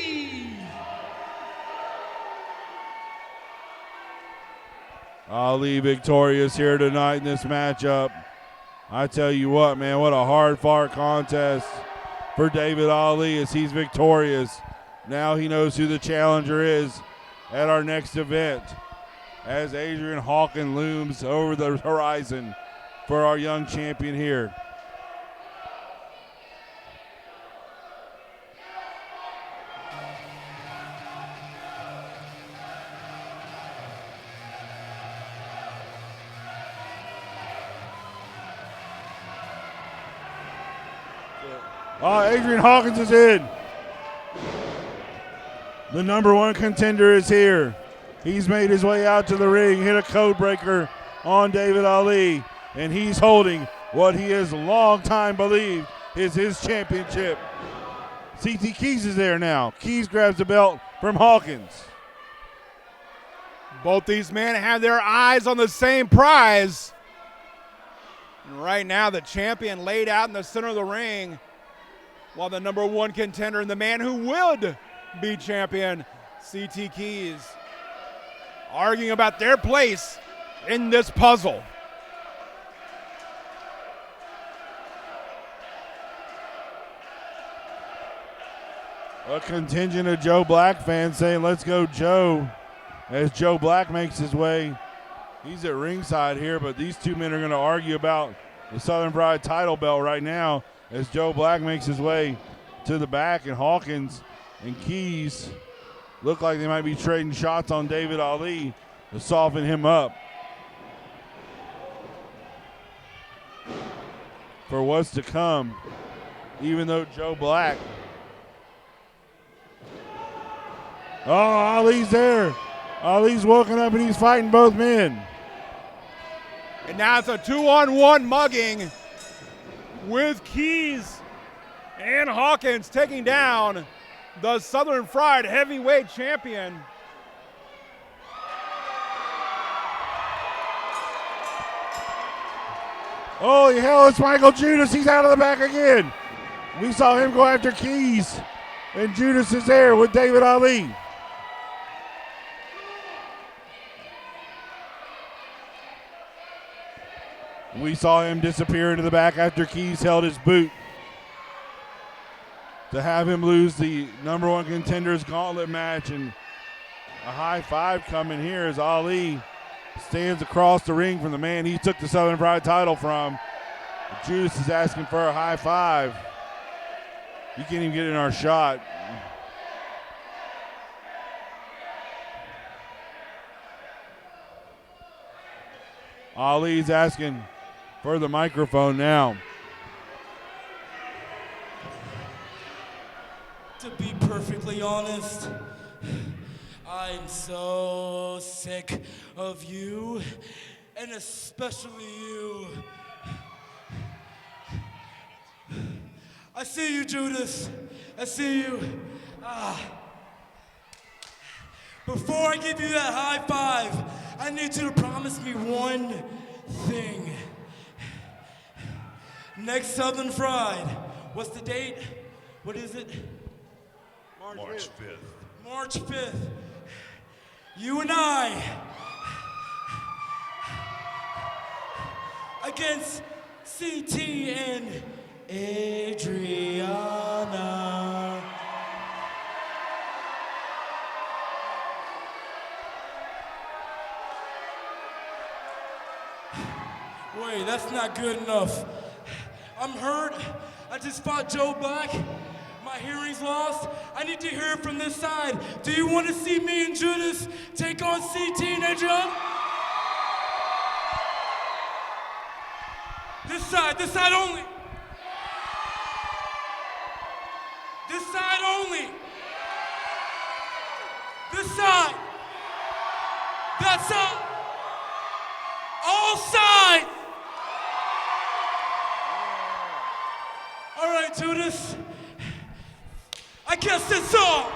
Ali. Ali victorious here tonight in this matchup. I tell you what, man, what a hard-fought contest for David Ali as he's victorious. Now he knows who the challenger is at our next event as Adrian Hawkins looms over the horizon for our young champion here. Adrian Hawkins is in. The number one contender is here. He's made his way out to the ring, hit a code breaker on David Ali, and he's holding what he has long time believed is his championship. CT Keys is there now. Keys grabs the belt from Hawkins. Both these men have their eyes on the same prize. And right now, the champion laid out in the center of the ring, while the number one contender and the man who would be champion, CT Keys, arguing about their place in this puzzle. A contingent of Joe Black fans saying, "Let's go, Joe," as Joe Black makes his way. He's at ringside here, but these two men are going to argue about the Southern Pride title belt right now as Joe Black makes his way to the back, and Hawkins and Keys look like they might be trading shots on David Ali to soften him up for what's to come, even though Joe Black. Oh, Ali's there. Ali's woken up and he's fighting both men. And now it's a 2-on-1 mugging with Keys and Hawkins taking down the Southern Fried Heavyweight Champion. Holy hell, it's Michael Judas. He's out of the back again. We saw him go after Keys, and Judas is there with David Ali. We saw him disappear into the back after Keys held his boot. To have him lose the number one contenders gauntlet match, and a high five coming here as Ali stands across the ring from the man he took the Southern Pride title from. Judas is asking for a high five. You can't even get in our shot. Ali's asking for the microphone now. To be perfectly honest, I'm so sick of you, and especially you. I see you, Judas. I see you. Before I give you that high five, I need you to promise me one thing. Next Southern Fried. What's the date? What is it? March 5th. March 5th. You and I against CT and Adriana. Wait, that's not good enough. I'm hurt. I just fought Joe Black. My hearing's lost. I need to hear it from this side. Do you want to see me and Judas take on CT and Adriana? This side only. This side only. This side. That side. All sides. All right, Judas. I guess that's all.